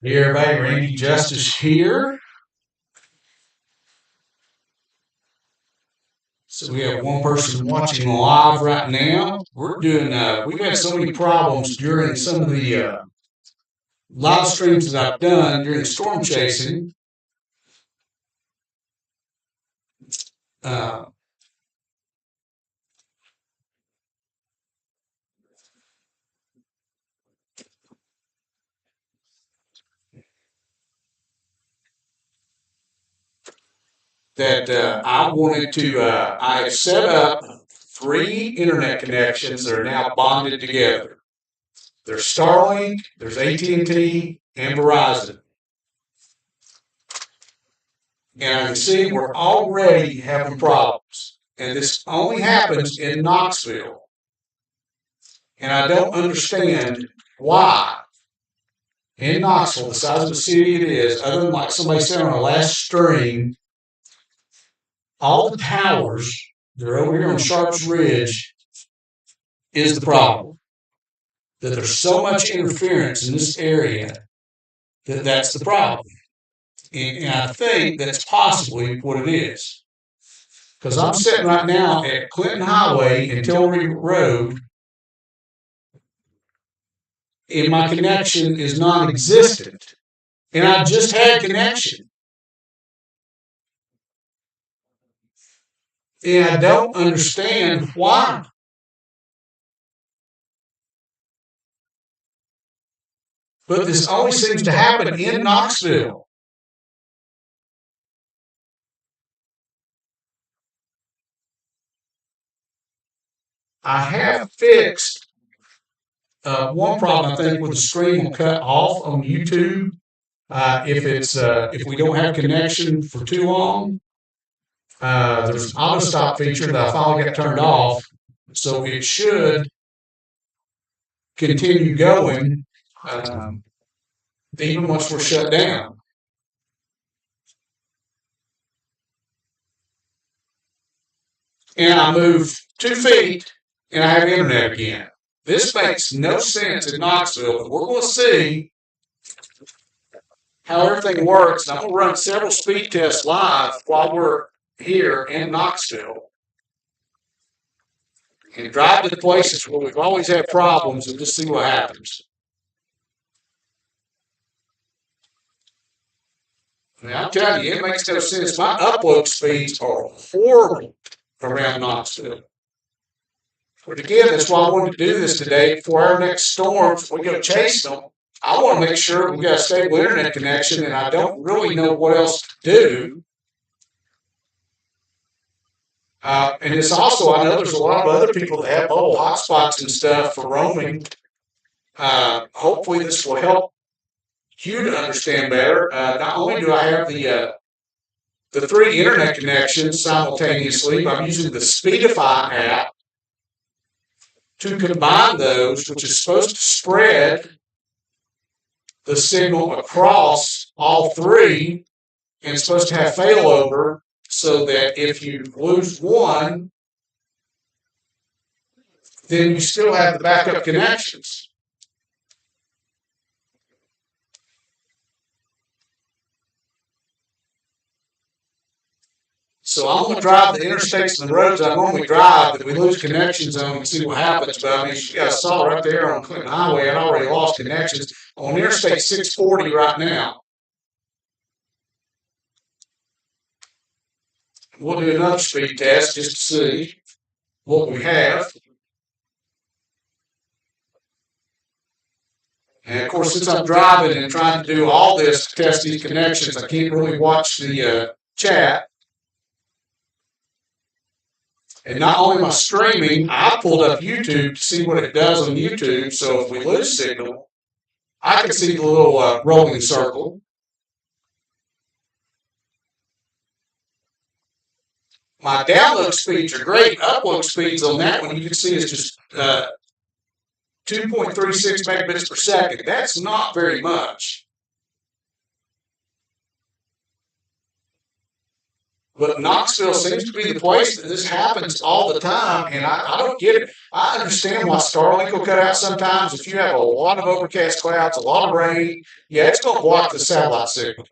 Hey everybody, Randy Justice here. So we have one person watching live right now. We've had so many problems during some of the live streams that I've done during storm chasing. Uh, I have set up 3 internet connections that are now bonded together. There's Starlink, there's AT&T, and Verizon. And I can see we're already having problems. And this only happens in Knoxville. And I don't understand why in Knoxville, the size of the city it is, other than like somebody said on our last stream, all the towers that are over here on Sharps Ridge is the problem. That there's so much interference in this area that's the problem. And I think that's possibly what it is. Because I'm sitting right now at Clinton Highway and Tillery Road, and my connection is non-existent. And I just had connection. And I don't understand why. But this always seems to happen in Knoxville. I have fixed one problem, I think, where the screen will cut off on YouTube if we don't have connection for too long. There's an auto stop feature that I finally got turned off, so it should continue going even once we're shut down. And I move 2 feet and I have internet again. This makes no sense in Knoxville, but we're going to see how everything works. And I'm going to run several speed tests live while we're here in Knoxville and drive to the places where we've always had problems and just see what happens. Now, I'm telling you, it makes no sense. My upload speeds are horrible around Knoxville. But again, that's why I wanted to do this today. For our next storms, we go chase them. I want to make sure we got a stable internet connection, and I don't really know what else to do. And it's also, I know there's a lot of other people that have mobile hotspots and stuff for roaming. Hopefully this will help you to understand better. Not only do I have the 3 internet connections simultaneously, but I'm using the Speedify app to combine those, which is supposed to spread the signal across all 3, and it's supposed to have failover so that if you lose one, then you still have the backup connections. So I'm going to drive the interstates and the roads I normally drive that we lose connections on and see what happens. But I mean, you guys saw right there on Clinton Highway, I'd already lost connections on Interstate 640 right now. We'll do another speed test just to see what we have. And of course, since I'm driving and trying to do all this to test these connections, I can't really watch the chat. And not only am I streaming, I pulled up YouTube to see what it does on YouTube. So if we lose signal, I can see the little rolling circle. My download speeds are great. Upload speeds on that one, you can see is just 2.36 megabits per second. That's not very much. But Knoxville seems to be the place that this happens all the time, and I don't get it. I understand why Starlink will cut out sometimes. If you have a lot of overcast clouds, a lot of rain, yeah, it's going to block the satellite signal.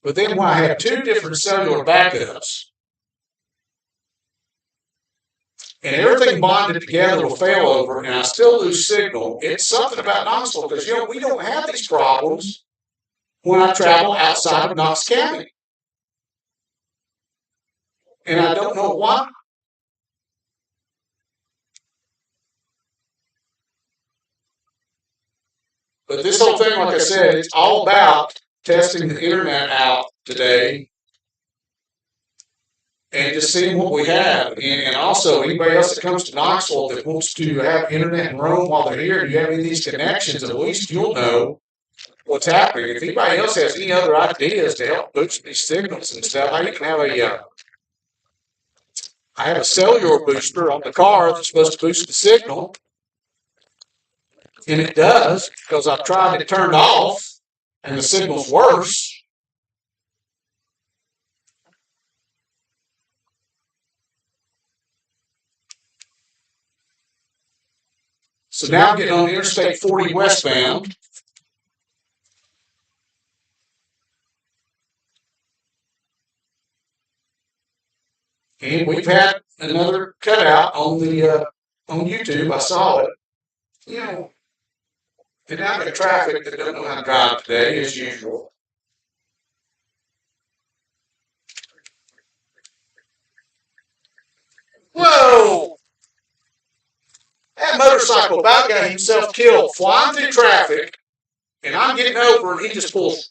But then when I have two different cellular backups, and everything bonded together will fail over, and I still lose signal, it's something about Knoxville, because, we don't have these problems when I travel outside of Knox County. And I don't know why. But this whole thing, like I said, it's all about testing the internet out today and just seeing what we have. And also, anybody else that comes to Knoxville that wants to have internet and roam while they're here, you have any of these connections, at least you'll know what's happening. If anybody else has any other ideas to help boost these signals and stuff, I can have I have a cellular booster on the car that's supposed to boost the signal. And it does, because I've tried to turn it off, and the signal's worse. So now I'm getting on Interstate 40 westbound. And we've had another cutout on the on YouTube. I saw it. And now the traffic that don't know how to drive today, as usual. Whoa! That motorcycle about got himself killed flying through traffic, and I'm getting over, and he just pulls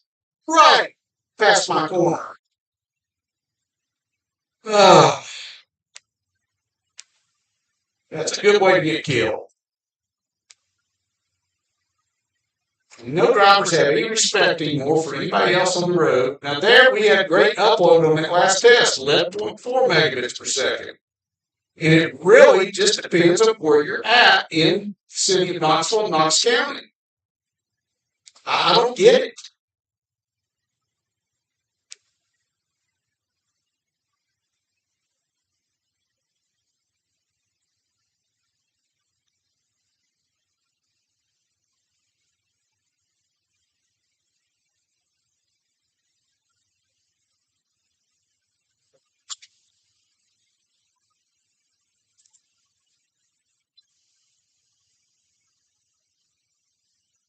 right past my corner. Oh, that's a good way to get killed. No drivers have any respect anymore for anybody else on the road. Now there we had great upload on that last test, 11.4 megabits per second. And it really just depends on where you're at in the city of Knoxville and Knox County. I don't get it.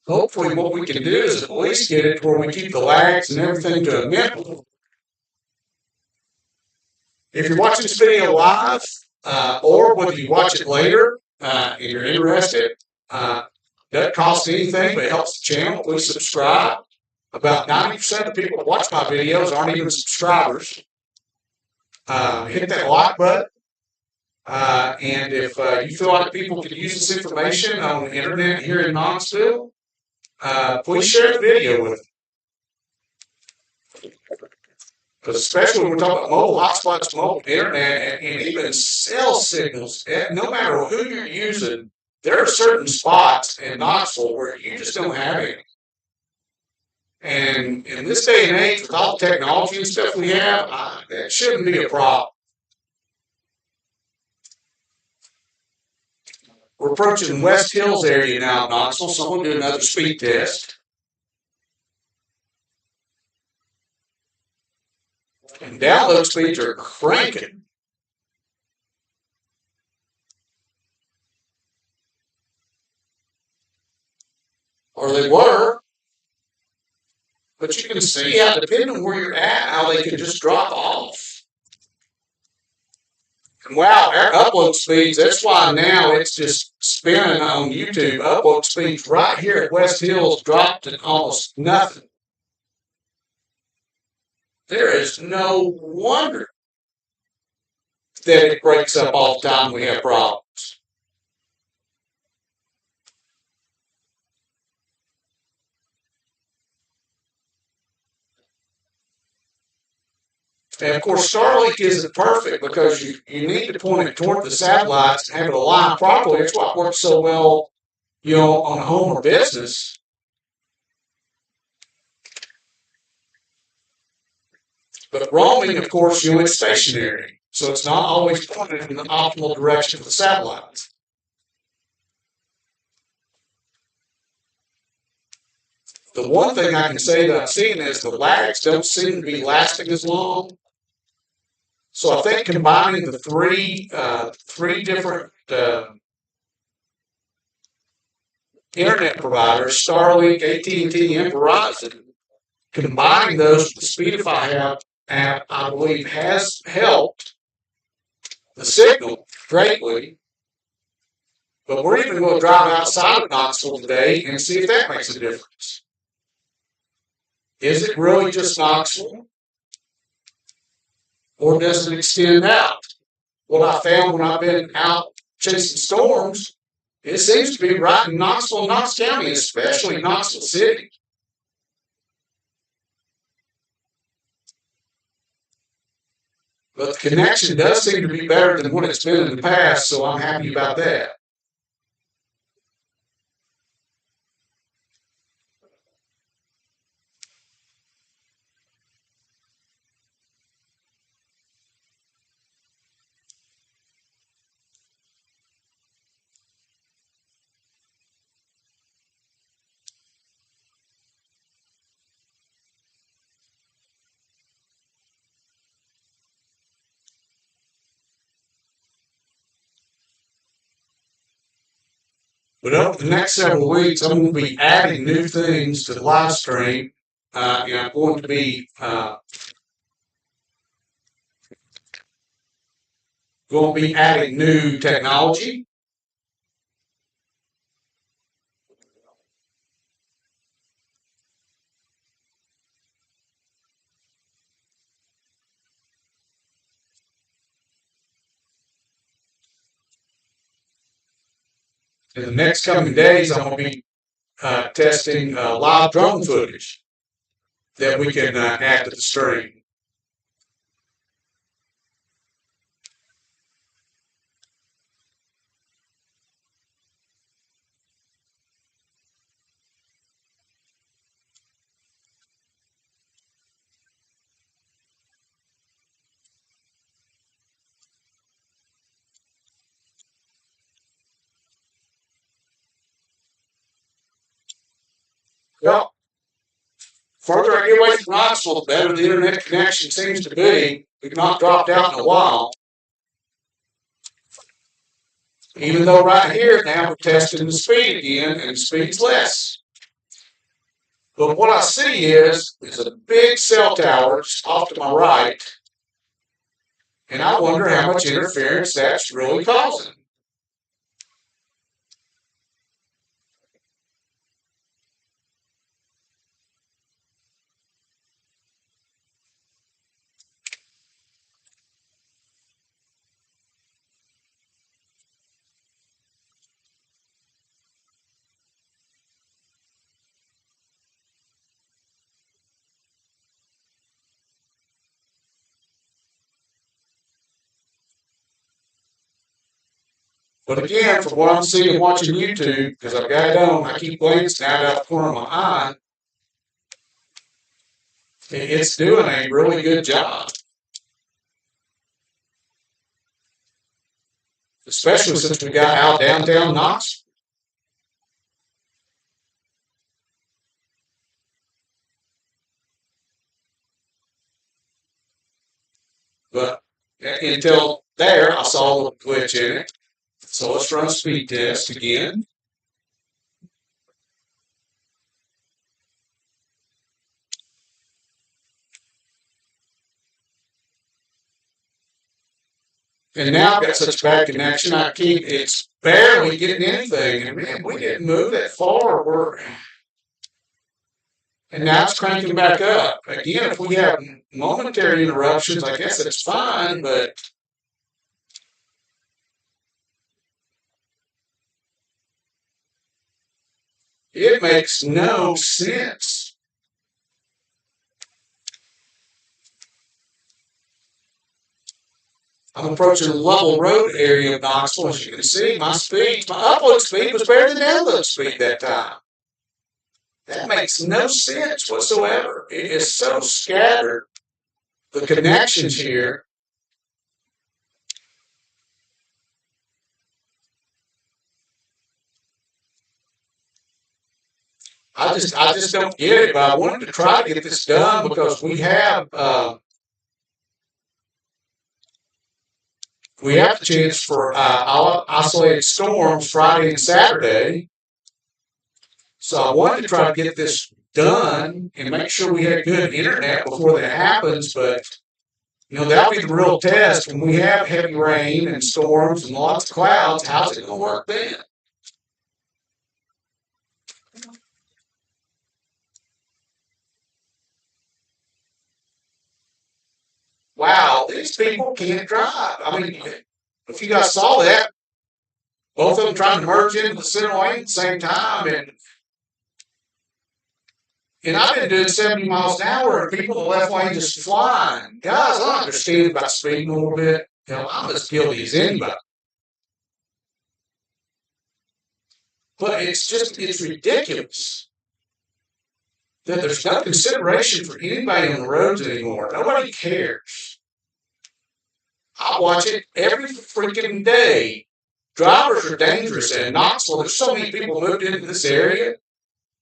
Hopefully what we can do is at least get it where we keep the lags and everything to a minimum. If you're watching this video live, or whether you watch it later, and you're interested, doesn't cost anything, but it helps the channel. Please subscribe. About 90% of the people that watch my videos aren't even subscribers. Hit that like button. And if you feel like people could use this information on the internet here in Knoxville, please share the video with them. Because especially when we're talking about mobile hotspots, mobile internet, and even cell signals, no matter who you're using, there are certain spots in Knoxville where you just don't have any. And in this day and age, with all the technology and stuff we have, that shouldn't be a problem. We're approaching West Hills area now in Knoxville, so I'm going to do another speed test. And download speeds are cranking. Or they were. But you can see how, depending on where you're at, how they can just drop off. And wow, our upload speeds, that's why now it's just spinning on YouTube. Upload speeds right here at West Hills dropped to almost nothing. There is no wonder that it breaks up all the time we have problems. And of course, Starlink isn't perfect because you need to point it toward the satellites and have it align properly. That's why it works so well, on a home or business. But roaming, of course, it's stationary, so it's not always pointed in the optimal direction of the satellite. The one thing I can say that I've seen is the lags don't seem to be lasting as long. So I think combining the three different internet providers, Starlink, AT&T, and Verizon, combining those with the Speedify app, I believe, has helped the signal greatly. But we're even going to drive outside of Knoxville today and see if that makes a difference. Is it really just Knoxville? Or does it extend out? What I found when I've been out chasing storms, it seems to be right in Knoxville and Knox County, especially Knoxville City. But the connection does seem to be better than what it's been in the past, so I'm happy about that. But over the next several weeks, I'm going to be adding new things to the live stream. I'm going to be adding new technology. In the next coming days, I'm going to be testing live drone footage that we can add to the stream. Well, further I get away from Knoxville, the better the internet connection seems to be. We've not dropped out in a while. Even though right here now we're testing the speed again, and the speed's less. But what I see is a big cell tower off to my right, and I wonder how much interference that's really causing. But again, from what I'm seeing watching YouTube, because I've got it on, I keep glancing at it out the corner of my eye, it's doing a really good job. Especially since we got out downtown Knoxville. But until there, I saw a glitch in it. So let's run a speed test again. And now I've got such bad connection, it's barely getting anything. And man, we didn't move that far. And now it's cranking back up. Again, if we have momentary interruptions, I guess it's fine, but it makes no sense. I'm approaching the Lovell Road area of Knoxville. As you can see, my upload speed was better than download speed that time. That makes no sense whatsoever. It is so scattered. the connections here. I just don't get it. But I wanted to try to get this done because we have the chance for isolated storms Friday and Saturday. So I wanted to try to get this done and make sure we had good internet before that happens. But that'll be the real test when we have heavy rain and storms and lots of clouds. How's it going to work then? Wow, these people can't drive. I mean, if you guys saw that, both of them trying to merge into the center lane at the same time, and I've been doing 70 miles an hour, and people in the left lane just flying. Guys, I understand about speeding a little bit. I'm as guilty as anybody. But it's ridiculous that there's no consideration for anybody on the roads anymore. Nobody cares. I watch it every freaking day. Drivers are dangerous, and in Knoxville, there's so many people moved into this area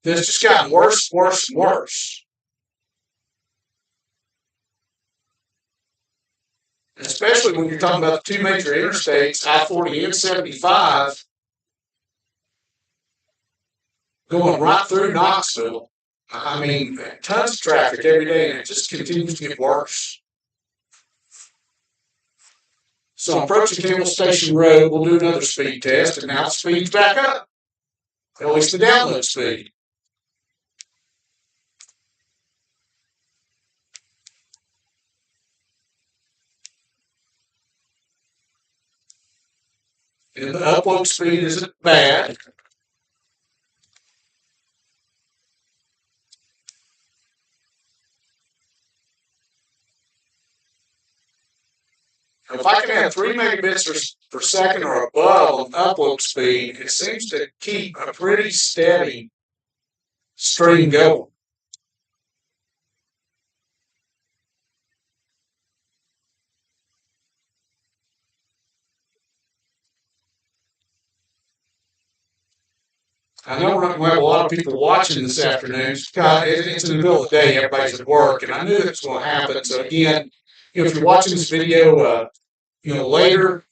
that it's just gotten worse, worse, worse. And especially when you're talking about the two major interstates, I-40 and 75, going right through Knoxville. I mean, tons of traffic every day, and it just continues to get worse. So I'm approaching Campbell Station Road. We'll do another speed test, and now the speed's back up. At least the download speed. And the upload speed isn't bad. If I can have 3 megabits per second or above on upload speed, it seems to keep a pretty steady stream going. I know we're not going to have a lot of people watching this afternoon. It's in the middle of the day, everybody's at work, and I knew that was going to happen. So again, if you're watching this video, later,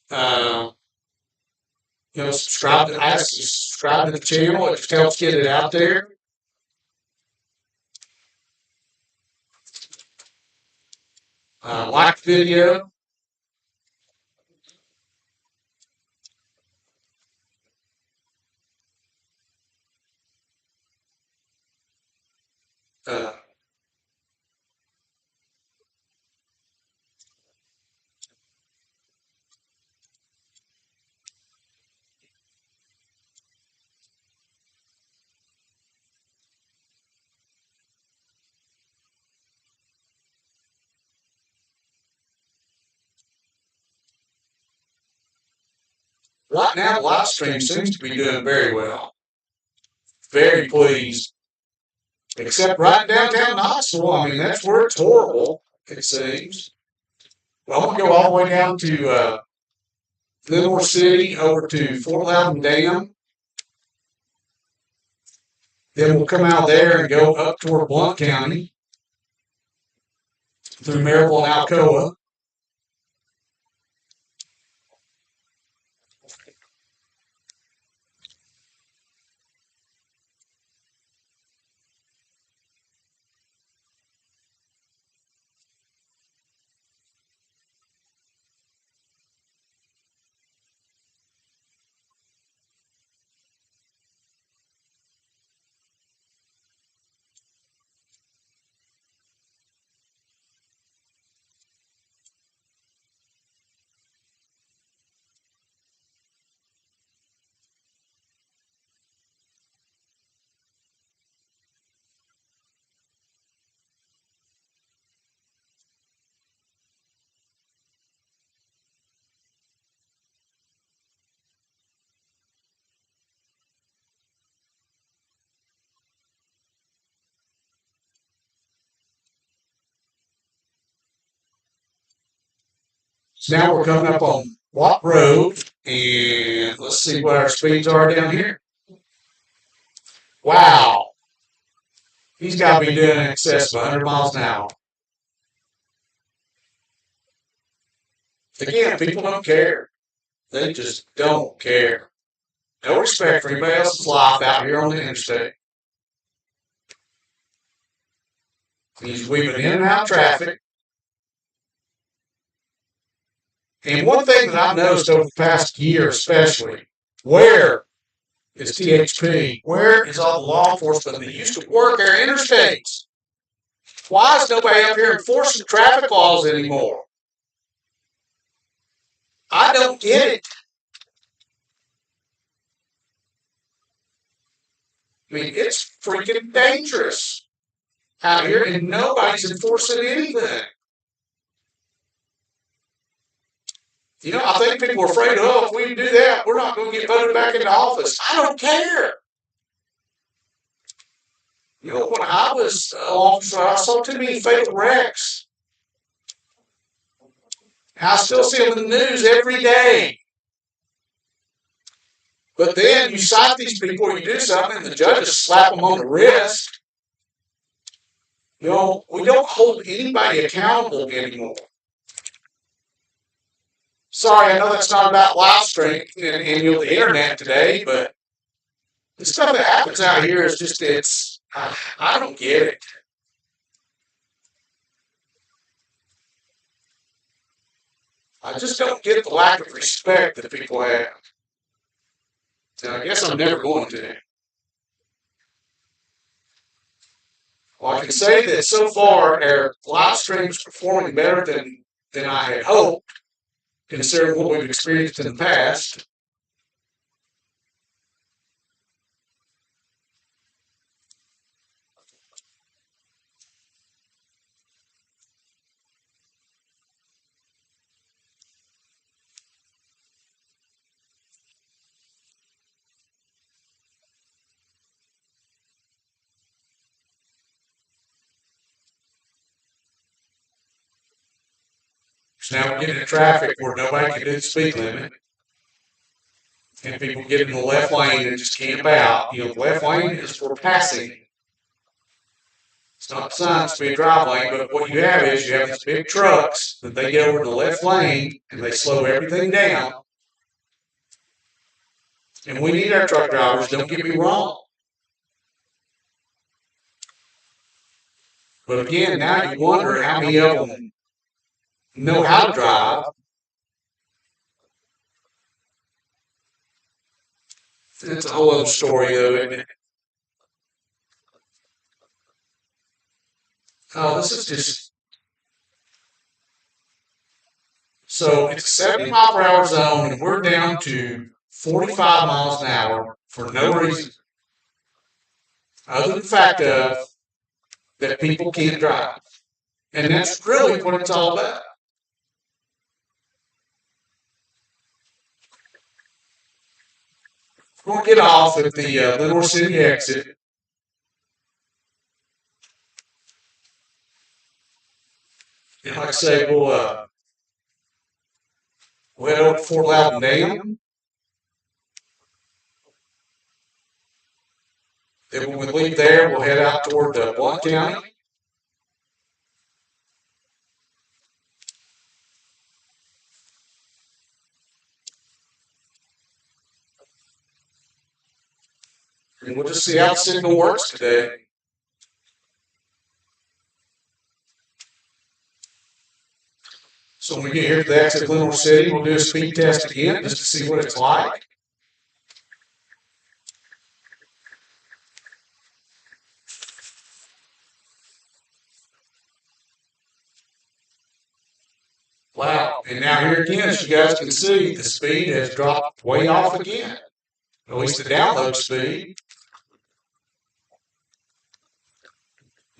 subscribe to the channel. It just helps get it out there. Like the video. Uh, right now, the live stream seems to be doing very well. Very pleased. Except right downtown Knoxville. I mean, that's where it's horrible, it seems. Well, I'm going to go all the way down to Livermore City over to Fort Loudon Dam. Then we'll come out there and go up toward Blount County through Maryville and Alcoa. So now we're coming up on Watt Road, and let's see what our speeds are down here. Wow. He's got to be doing in excess of 100 miles an hour. Again, people don't care. They just don't care. No respect for anybody else's life out here on the interstate. He's weaving in and out of traffic. And one thing that I've noticed over the past year especially, where is THP? Where is all the law enforcement that used to work our interstates? Why is nobody up here enforcing traffic laws anymore? I don't get it. I mean, it's freaking dangerous out here, and nobody's enforcing anything. You know, I think people are afraid, oh, if we do that, we're not going to get voted back into office. I don't care. You know, when I was an officer, I saw too many fatal wrecks. I still see them in the news every day. But then you cite these people, you do something, and the judges slap them on the wrist. You know, we don't hold anybody accountable anymore. Sorry, I know that's not about live streaming and the internet today, but the stuff that happens out here is just, I don't get it. I just don't get the lack of respect that people have. So I guess I'm never going to. Well, I can say that so far our live stream is performing better than I had hoped, considering what we've experienced in the past. So now we're getting in traffic where nobody can do the speed limit. And people get in the left lane and just camp out. You know, the left lane is for passing. It's not designed to be a drive lane, but what you have is you have these big trucks that they get over in the left lane and they slow everything down. And we need our truck drivers, don't get me wrong. But again, now you wonder how many of them know how to drive. It's a whole other story, though, isn't it? Oh, this is just... So it's a 70 mile per hour zone, and we're down to 45 miles an hour for no reason other than the fact of that people can't drive. And that's really what it's all about. We're going to get off at the Lenore City exit. And like I say, we'll head over to Fort Loudon Dam. Then when we leave there, we'll head out toward Blount County. And we'll just see how the signal works today. So when we get here to the exit of Lenore City, we'll do a speed test again just to see what it's like. Wow. And now here again, as you guys can see, the speed has dropped way off again. At least the download speed.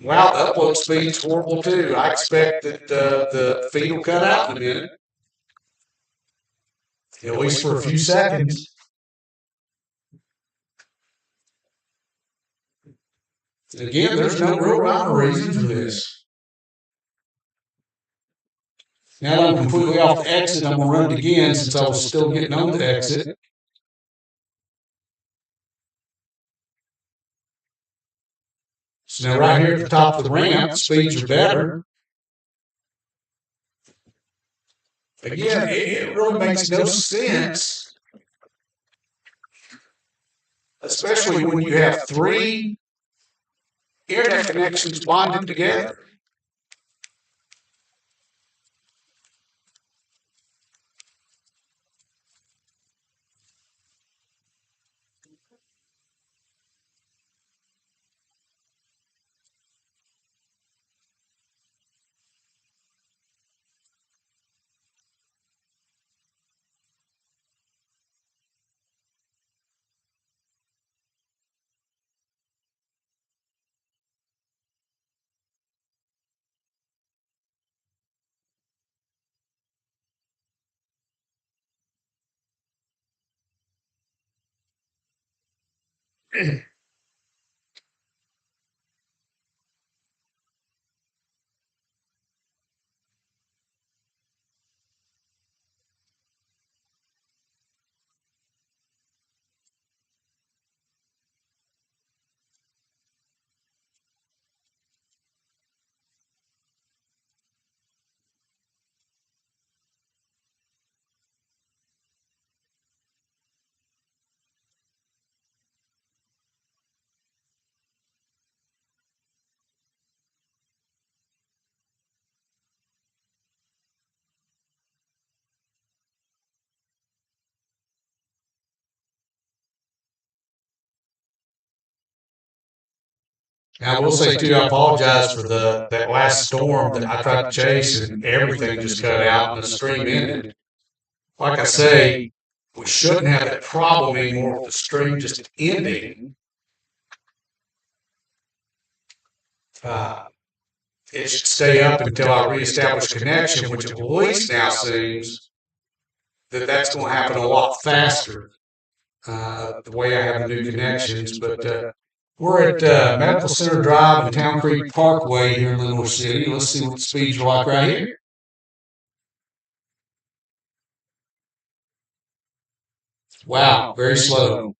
Wow, the upload speed's horrible too. I expect that the feed will cut out in a minute. At least for a few seconds. Again, there's no real rhyme or reason for this. Now that I'm completely off the exit, I'm going to run it again since I was still getting on the exit. So now right here at the top of the ramp, the speeds are better. Again, it really makes no sense, especially when you have three internet connections bonded together. Now, I will say too, I apologize for that last storm that I tried to chase and everything just cut out and the stream ended. Like I say, we shouldn't have that problem anymore with the stream just ending. Uh, it should stay up until I reestablish connection, which at least now seems that that's going to happen a lot faster. The way I have the new connections, but we're at Medical Center Drive and Town Creek Parkway here in Lenore City. Let's see what the speeds are like right here. Wow, very slow.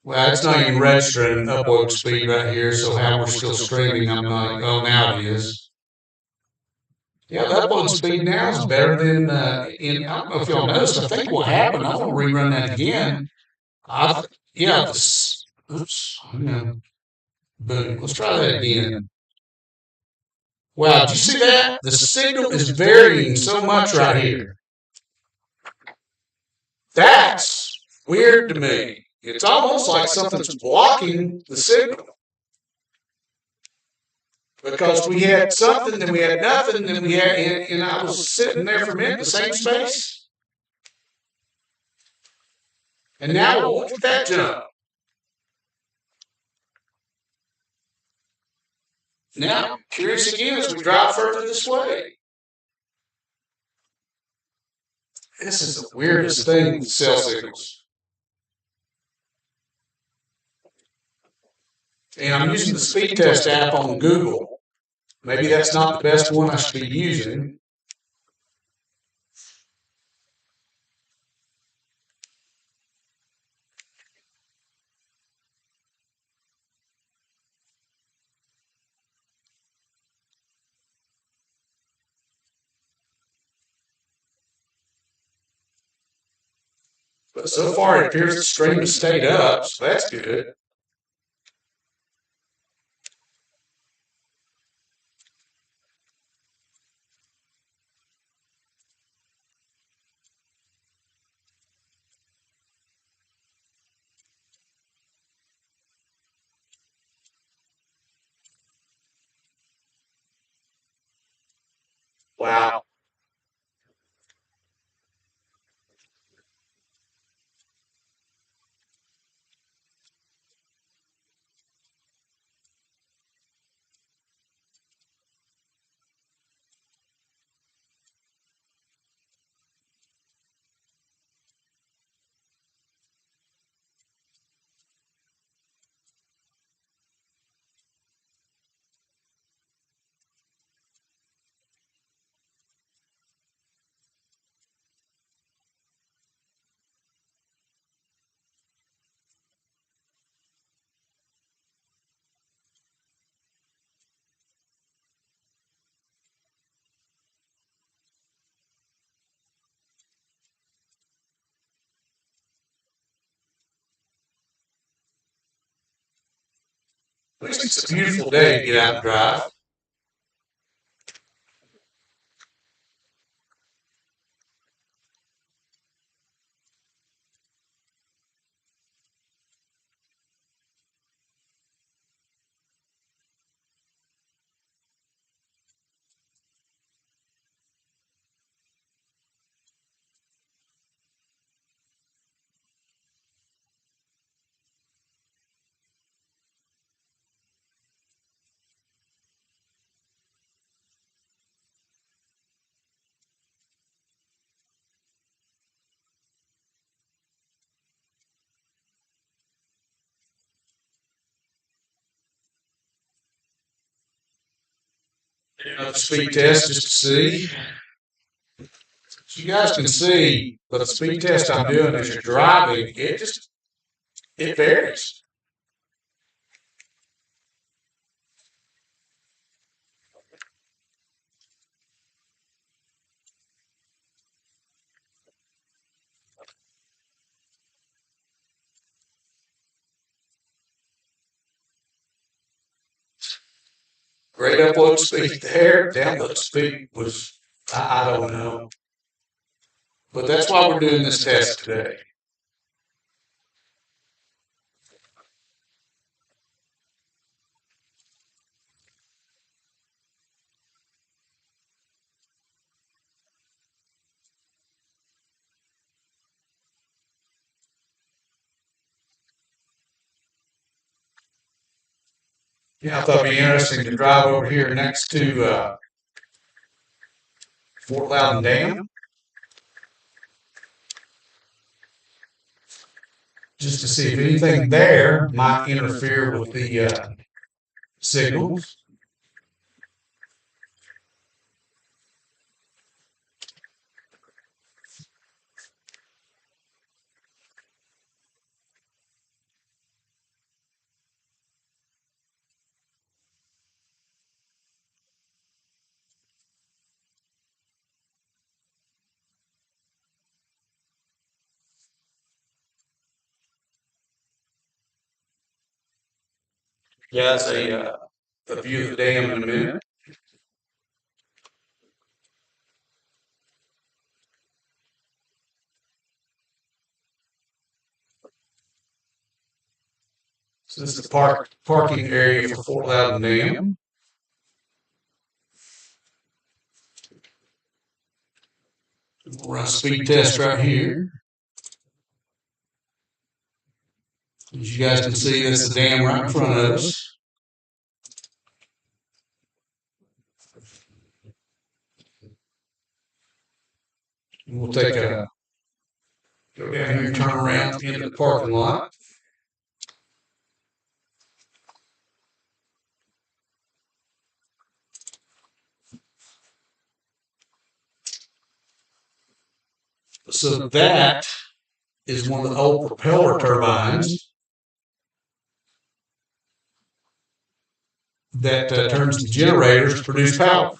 Well, it's not even registering upload speed right here, so how we're still streaming, I'm like, oh, now it is. Yeah, the upload speed now is better than I don't know if y'all noticed. I think what happened, I'm going to rerun that again. Yeah, oops, boom. Let's try that again. Wow, did you see that? The signal is varying so much right here. That's weird to me. It's almost like something's blocking the signal. Because we had something, then we had nothing, then we had, and I was sitting there for a minute in the same space. And now look at that jump. Now, curious again as we drive further this way. This is the weirdest thing with cell signals. And I'm using the speed test app on Google. Maybe that's not the best one I should be using. But so far it appears the stream has stayed up, so that's good. Wow. At least it's a beautiful day to get out and drive. Another speed test just to see. So you guys can see, but the speed test I'm doing as you're driving, it varies. Great upload speed there. Download speed was, I don't know. But that's why we're doing this test today. Yeah, I thought it'd be interesting to drive over here next to Fort Loudon Dam, just to see if anything there might interfere with the signals. Yeah, that's a view of the dam in a minute. So this is the parking area for Fort Loudon Dam. We'll run a speed test right here. As you guys can see, that's the dam right in front of us. And we'll take a go down here, turn around into the parking lot. So that is one of the old propeller turbines that turns the generators to produce power.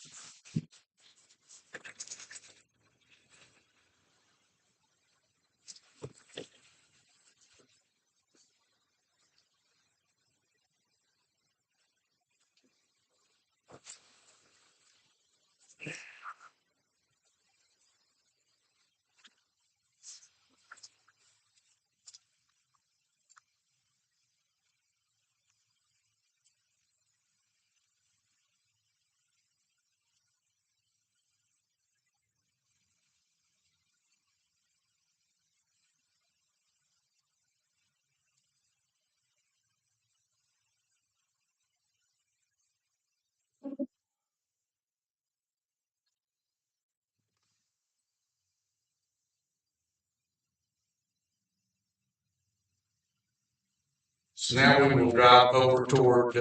So now we will drive over toward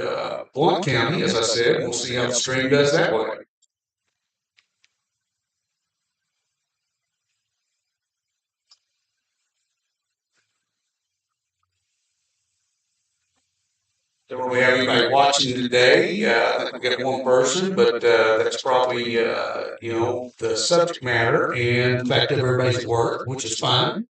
Blount County, as I said, and we'll see how the stream does that way. Don't really have anybody watching today. I think we got one person, but that's probably, the subject matter and the fact that everybody's at work, which is fine.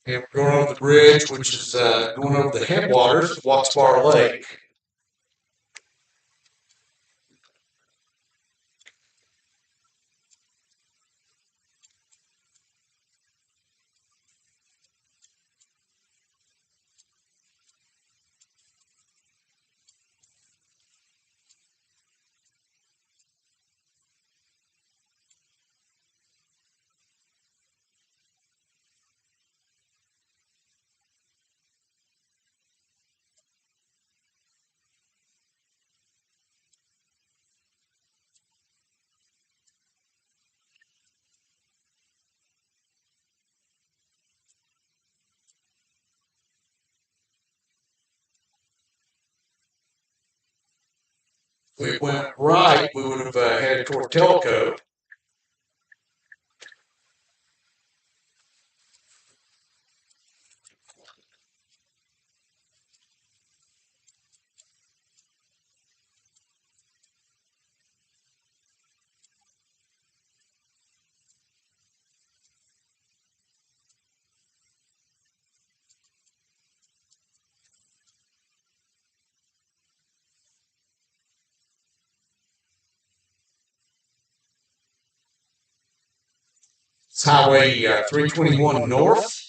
And we're going over the bridge, which is going over the headwaters of Watts Lake. If we went right, we would have headed toward Telco. It's Highway 321 North.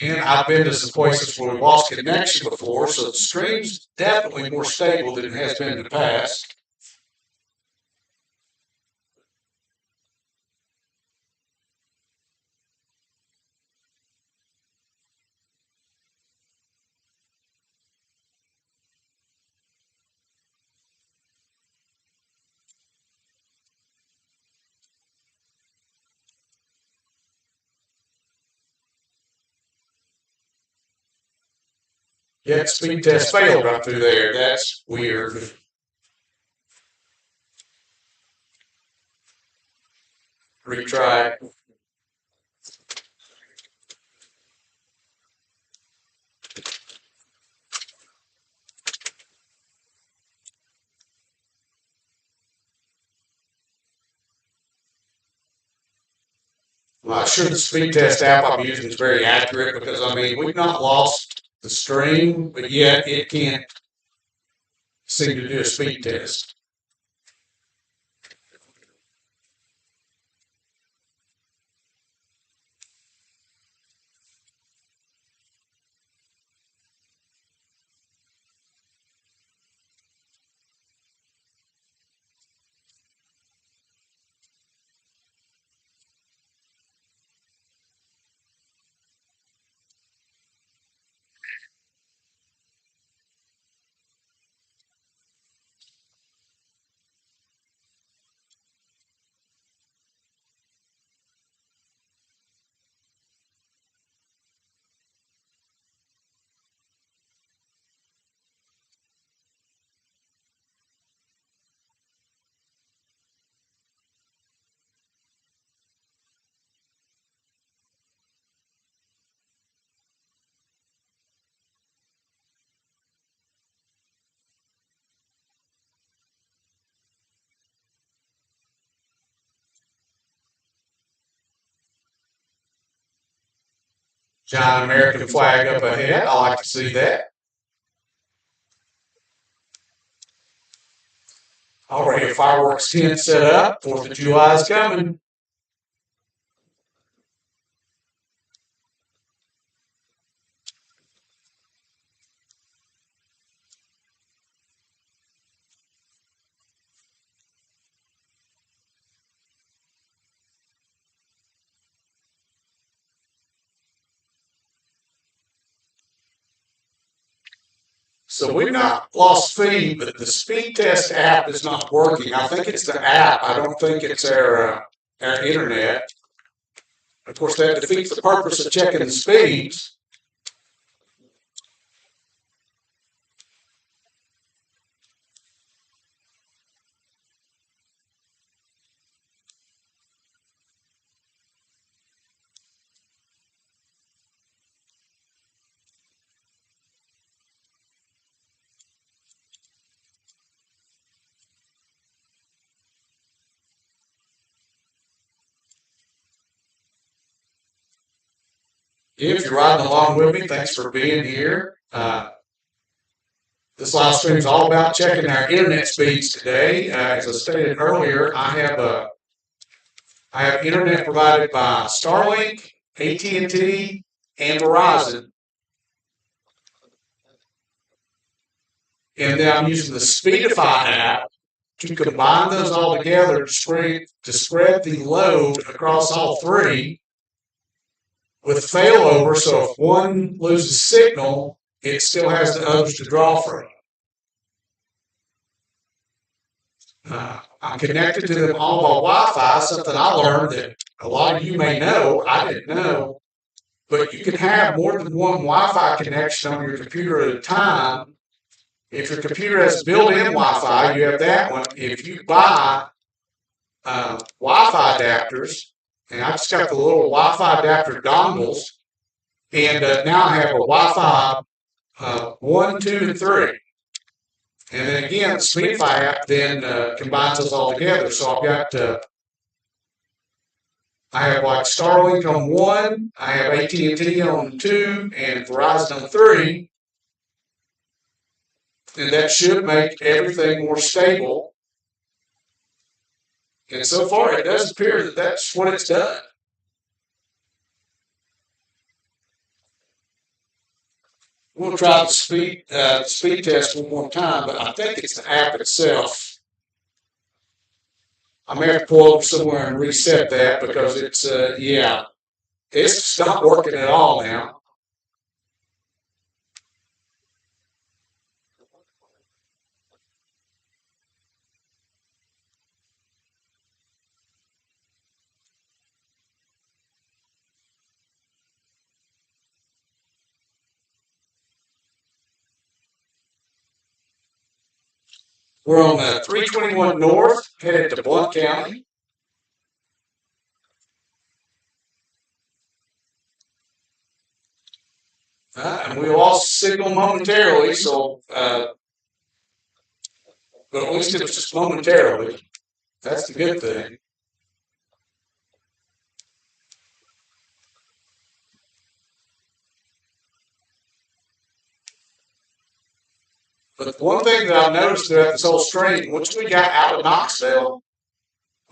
And I've been to some places where we lost connection before, so the stream's definitely more stable than it has been in the past. Yet speed test failed right through there. That's weird. Retry. I'm not sure the speed test app I'm using is very accurate because, I mean, we've not lost the stream, but yet it can't seem to do a speed test. Giant American flag up ahead. I like to see that. Already a fireworks tent set up. 4th of July is coming. So we've not lost speed, but the speed test app is not working. I think it's the app. I don't think it's our internet. Of course, that defeats the purpose of checking the speeds. If you're riding along with me, thanks for being here. This live stream is all about checking our internet speeds today. As I stated earlier, I have internet provided by Starlink, AT&T, and Verizon. And then I'm using the Speedify app to combine those all together to spread the load across all three with failover. So if one loses signal, it still has the others to draw from. I'm connected to them all by Wi-Fi, something I learned that a lot of you may know, I didn't know, but you can have more than one Wi-Fi connection on your computer at a time. If your computer has built-in Wi-Fi, you have that one. If you buy Wi-Fi adapters, and I just got the little Wi-Fi adapter dongles, and now I have a Wi-Fi 1, 2, and 3. And then again, the Speedify app then combines those all together. So I have like Starlink on 1, I have AT&T on 2, and Verizon on 3. And that should make everything more stable. And so far, it does appear that that's what it's done. We'll try the speed test one more time, but I think it's the app itself. I may have to pull over somewhere and reset that because it's not working at all now. We're on 321 North, headed to Blunt County. And we lost signal momentarily, but at least it was just momentarily. That's the good thing. But one thing that I've noticed throughout this whole stream, once we got out of Knoxville,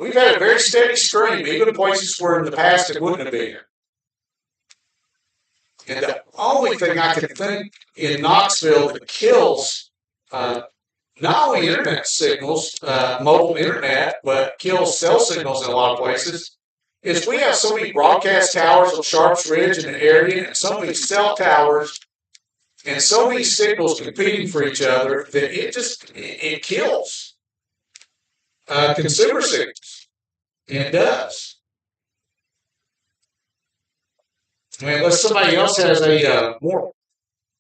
we've had a very steady stream, even places where in the past it wouldn't have been. And the only thing I can think in Knoxville that kills not only internet signals, mobile internet, but kills cell signals in a lot of places, is we have so many broadcast towers on Sharps Ridge in the area, and so many cell towers, and so many signals competing for each other that it kills consumer signals. And it does. I mean, unless somebody else has a more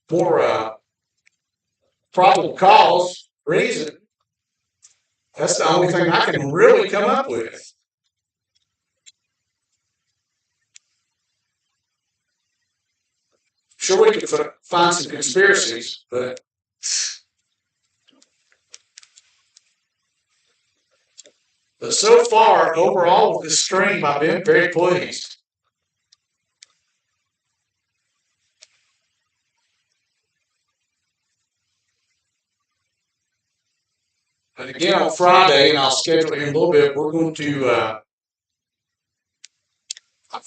probable cause reason, that's the only thing I can really come up with. Sure, we could find some conspiracies, but so far, overall, with this stream, I've been very pleased. And again, on Friday, and I'll schedule it in a little bit, we're going to, I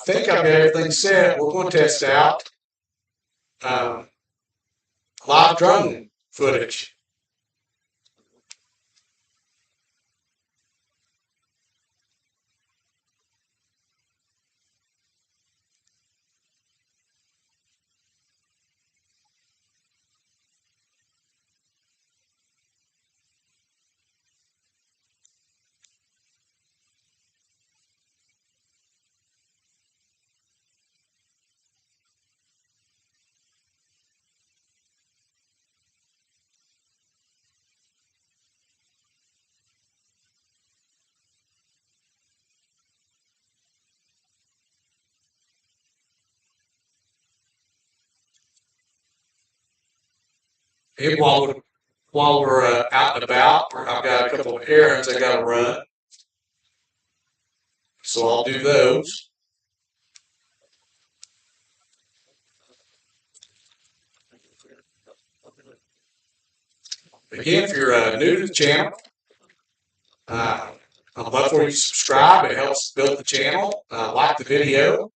think I've got everything set. We're going to test out live drone footage. while we're out and about, I've got a couple of errands I got to run, so I'll do those. Again, if you're new to the channel, I'd love for you to subscribe. It helps build the channel. Like the video.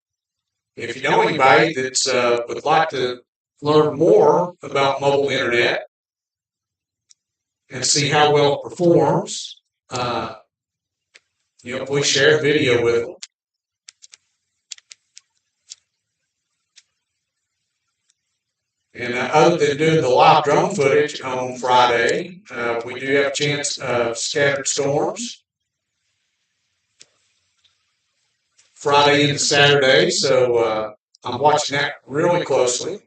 If you know anybody that would like to learn more about mobile internet and see how well it performs, please share the video with them. And other than doing the live drone footage on Friday, we do have a chance of scattered storms Friday into Saturday, so I'm watching that really closely.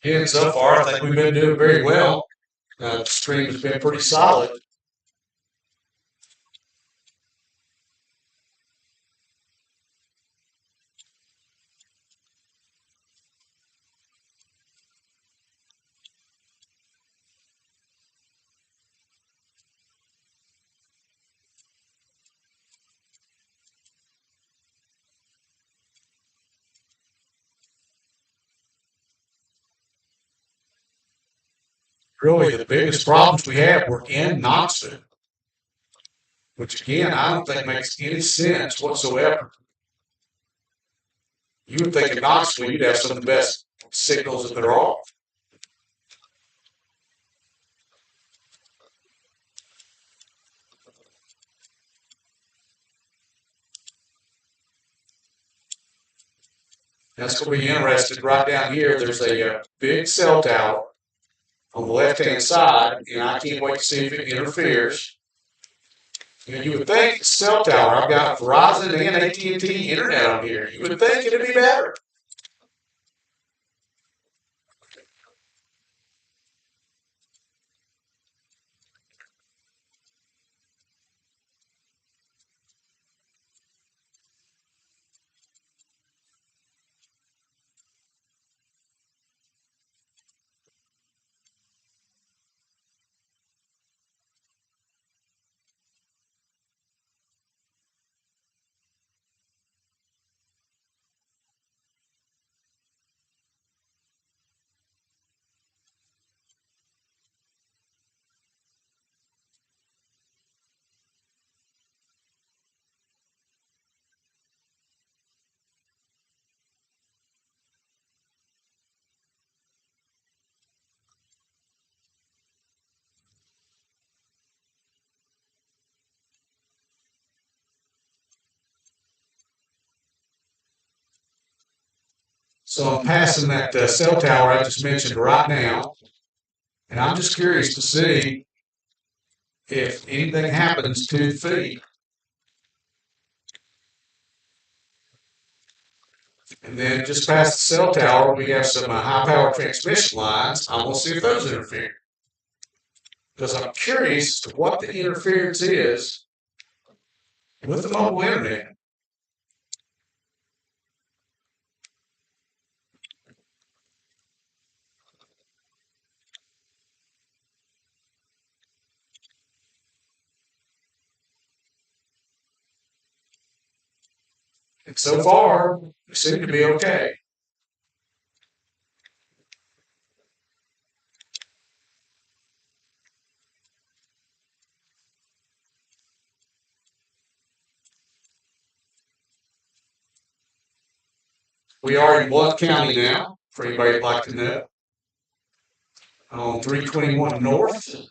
And so far, I think we've been doing very well. The stream has been pretty solid. Really, the biggest problems we had were in Knoxville, which again, I don't think makes any sense whatsoever. You would think in Knoxville you'd have some of the best signals that there are. That's going to be interesting. Right down here, there's a big cell tower on the left-hand side, and I can't wait to see if it interferes. You would think cell tower, I've got Verizon and AT&T internet on here. You would think it'd be better. So I'm passing that cell tower I just mentioned right now. And I'm just curious to see if anything happens to the feed. And then just past the cell tower, we have some high power transmission lines. I want to see if those interfere. Because I'm curious to what the interference is with the mobile internet. And so far, we seem to be okay. We are in Blunt County now, for anybody that'd like to know. On 321 North.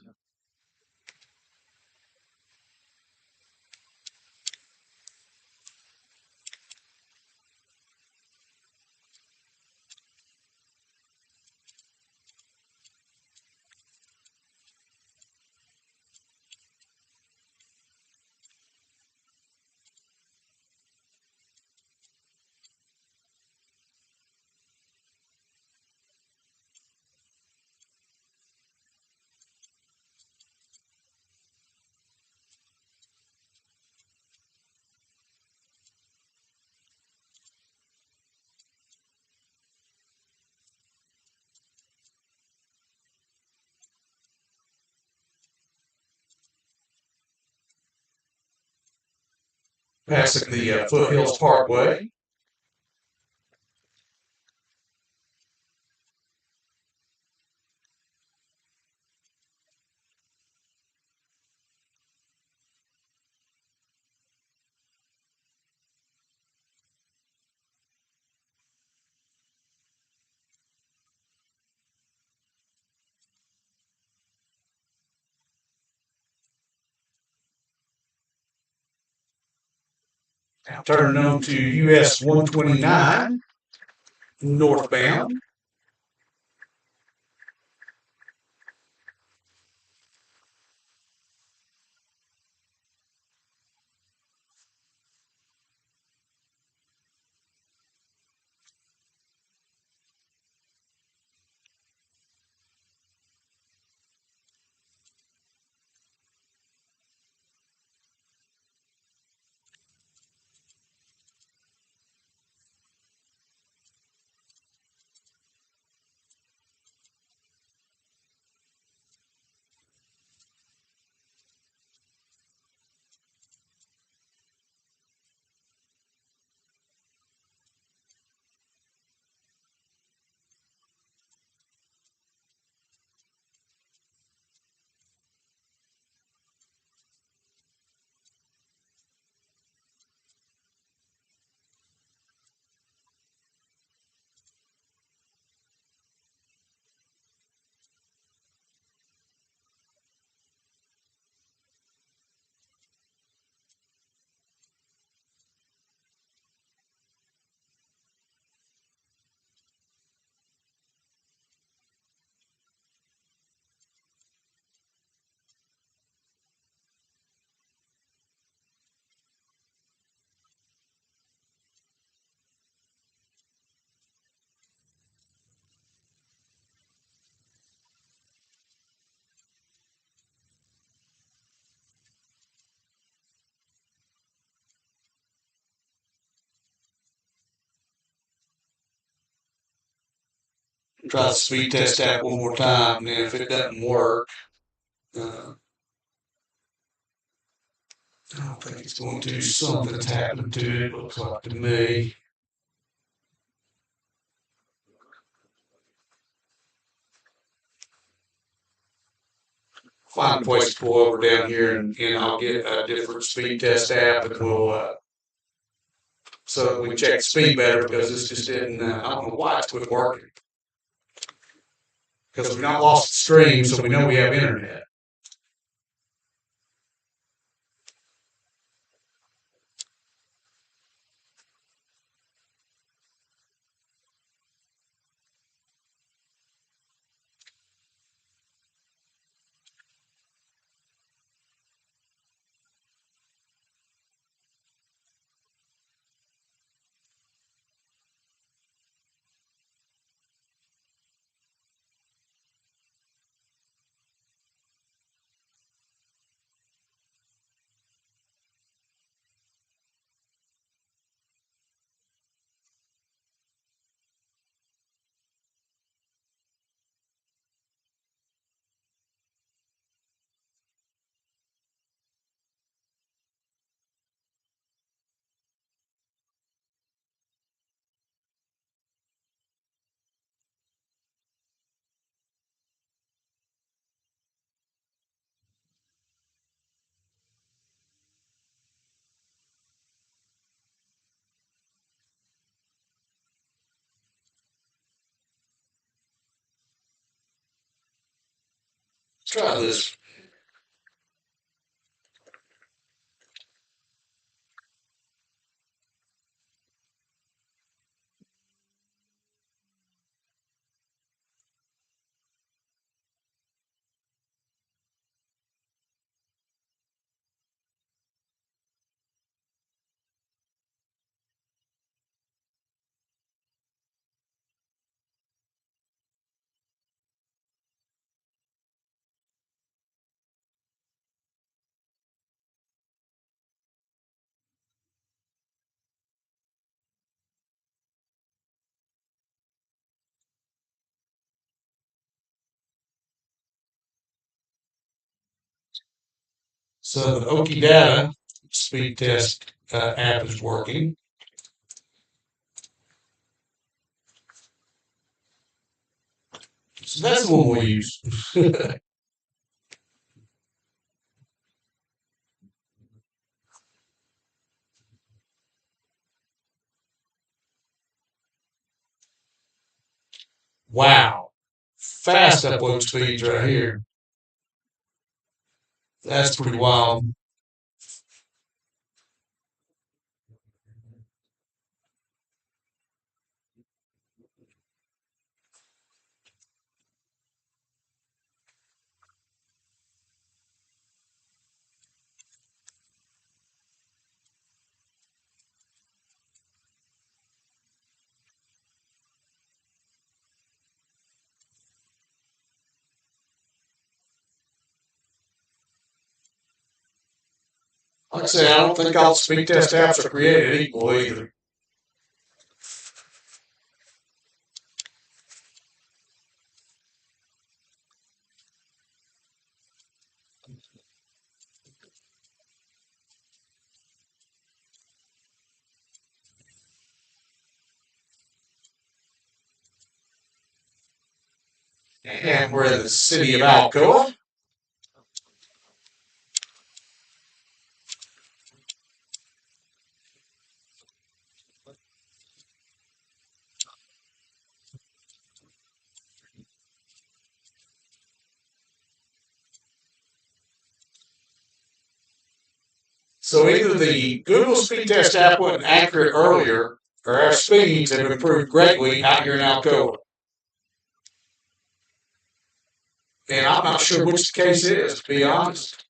Passing the Foothills Parkway. Now turning on to US 129 northbound. Try the speed test app one more time, and then if it doesn't work, I don't think it's going to. Something's happened to it, looks like to me. Find a place to pull over down here, and I'll get a different speed test app, and we'll so we can check the speed better because this just didn't. I don't know why it's quit working. Because we've not lost the stream, so we know we have internet. Try this. So the Oki Data speed test app is working. So that's the one we'll use. Wow. Fast upload speeds right here. That's pretty wild. Like I say, I don't think all speed test apps are created equal either. And we're in the city of Alcoa. So either the Google speed test app wasn't accurate earlier, or our speeds have improved greatly out here in Alcoa. And I'm not sure which the case is, to be honest.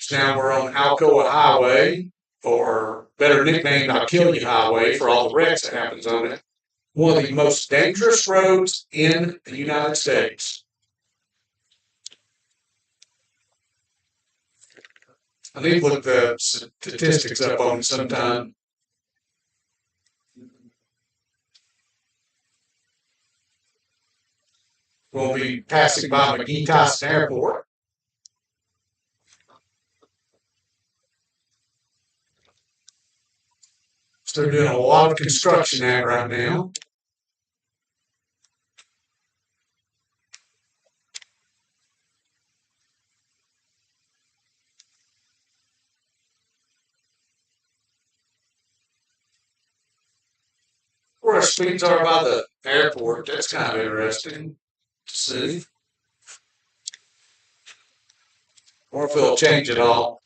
So now we're on Alcoa Highway, or better nicknamed I'll Kill You Highway for all the wrecks that happens on it. One of the most dangerous roads in the United States. I need to look the statistics up on it sometime. We'll be passing by McGee Tyson Airport. So they're doing a lot of construction there right now. Where our speeds are by the airport, that's kind of interesting to see. Or if it'll change at all.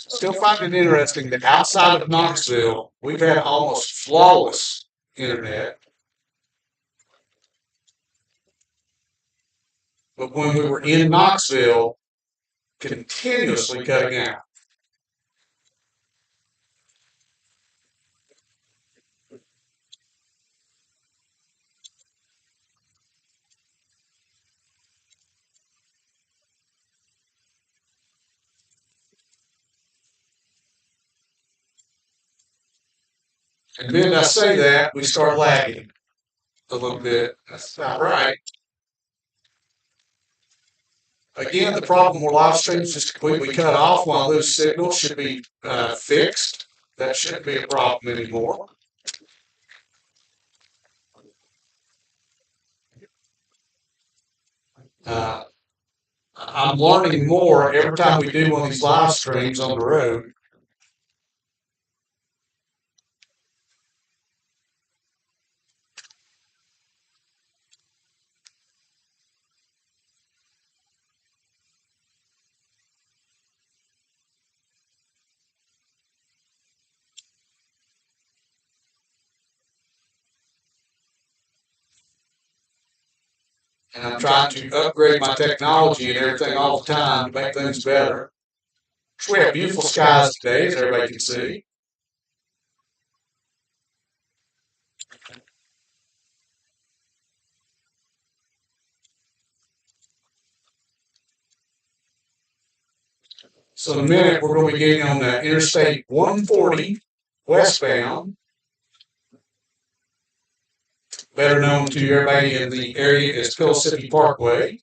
Still find it interesting that outside of Knoxville, we've had almost flawless internet. But when we were in Knoxville, continuously cutting out. And the minute I say that, we start lagging a little bit. That's not right. Again, the problem with live streams just completely cut off while those signals should be fixed. That shouldn't be a problem anymore. I'm learning more every time we do one of these live streams on the road. And I'm trying to upgrade my technology and everything all the time to make things better. So we have beautiful skies today, as everybody can see. So in a minute, we're going to be getting on the Interstate 140 westbound, better known to everybody in the area as Mississippi Parkway.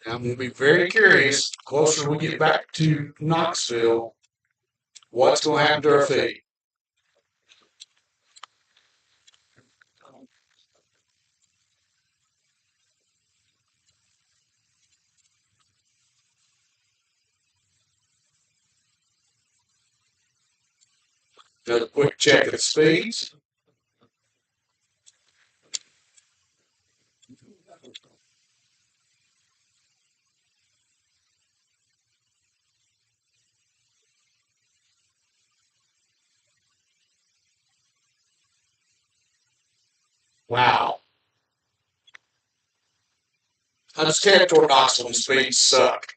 I'm going to be very curious, the closer we get back to Knoxville, what's going to happen to our feed. Another quick check of the speeds. Wow. I just headed toward Knoxville and speeds suck.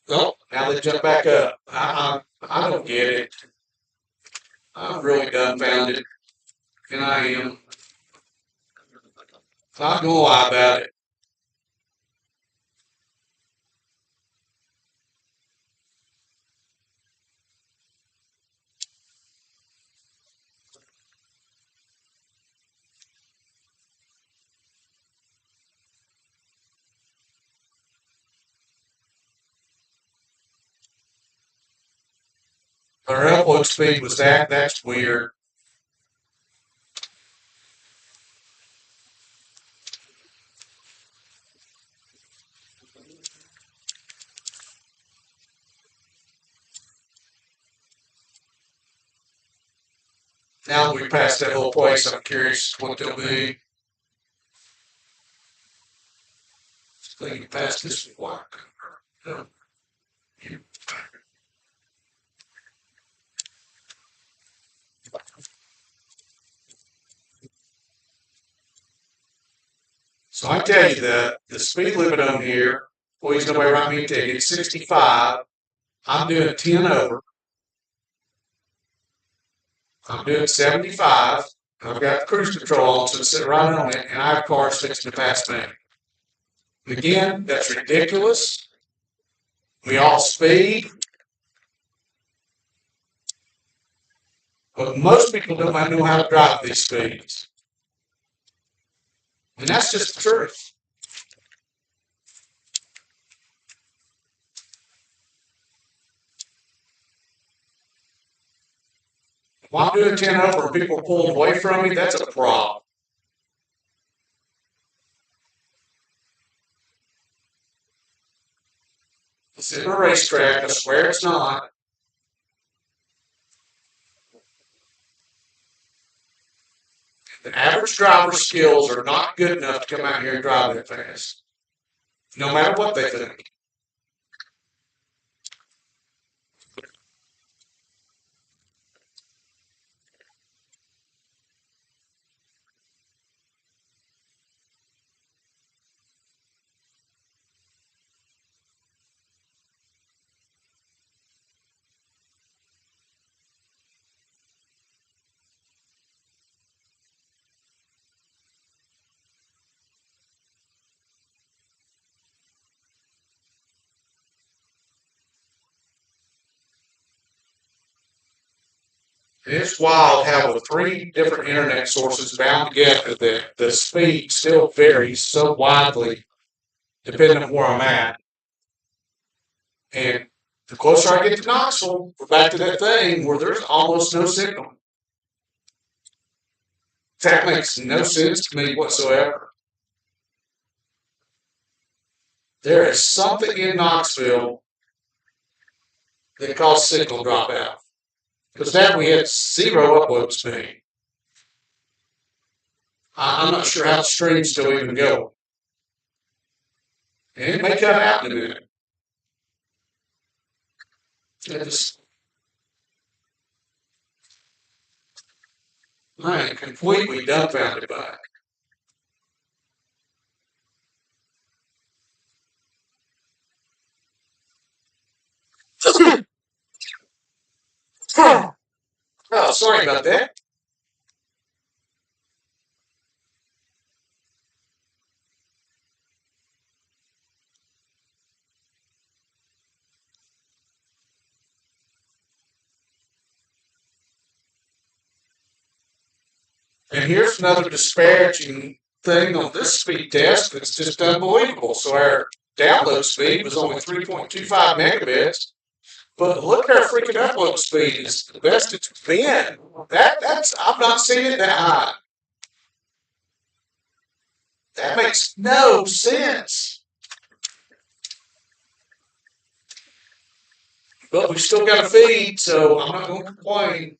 Oh, now they jump back up. I don't get it. I'm really dumbfounded. And I am. Not going to lie about it. Our upload speed was that. That's weird. Now that we passed that little place, I'm curious what they'll be. So you pass this block. So I tell you that the speed limit on here, please nobody write me a ticket, it's 65. I'm doing 10 over. I'm doing 75. I've got cruise control on, so it's sitting right on it, and I have cars fixing to pass me. Again, that's ridiculous. We all speed. But most people don't know how to drive these speeds. And that's just the truth. If I'm doing 10 over and people pulling away from me, that's a problem. It's in a racetrack. I swear it's not. The average driver's skills are not good enough to come out here and drive that fast, no matter what they think. It's wild how with three different internet sources bound together that the speed still varies so widely depending on where I'm at. And the closer I get to Knoxville, we're back to that thing where there's almost no signal. That makes no sense to me whatsoever. There is something in Knoxville that caused signal dropout. Because that we had zero upload speed. I'm not sure how the stream's still even going. And it may cut out in a minute. I am completely dumbfounded by it. Oh, sorry about that. And here's another disparaging thing on this speed test that's just unbelievable. So our download speed was only 3.25 megabits, but look, our freaking upload speed is the best it's been. That's I've not seen it that high. That makes no sense. But we still got a feed, so I'm not going to complain.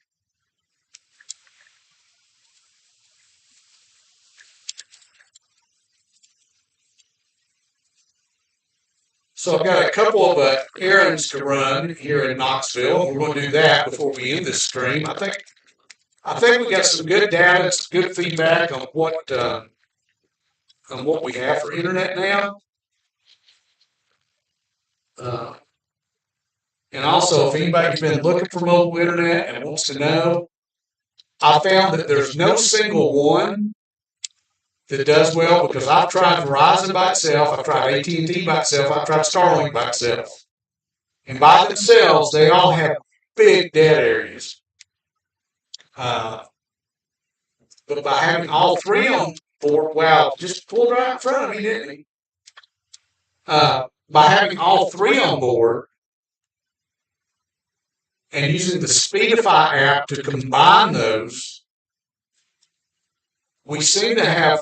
So I've got a couple of errands to run here in Knoxville. We're going to do that before we end this stream. I think we got some good data, some good feedback on what we have for internet now. Uh, and also, if anybody's been looking for mobile internet and wants to know, I found that there's no single one that does well because I've tried Verizon by itself, I've tried AT&T by itself, I've tried Starlink by itself. And by themselves, they all have big dead areas. But by having all three on board, wow, just pulled right in front of me, didn't he? By having all three on board and using the Speedify app to combine those, we seem to have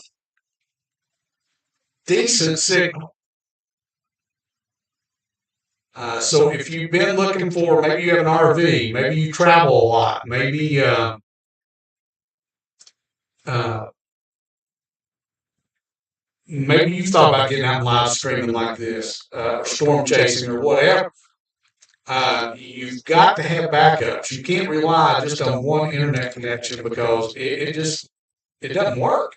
decent signal. So if you've been looking for, maybe you have an RV, maybe you travel a lot, maybe maybe you've thought about getting out and live streaming like this, or storm chasing or whatever. You've got to have backups. You can't rely just on one internet connection because it doesn't work.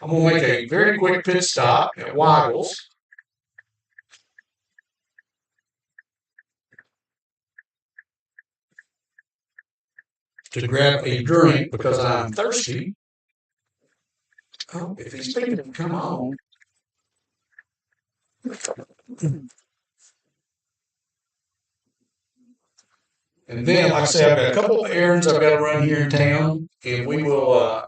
I'm going to make a very quick pit stop at Waggles to grab a drink because I'm thirsty. Oh, if these people can come on. And then, like I said, I've got a couple of errands I've got to run here in town, and we will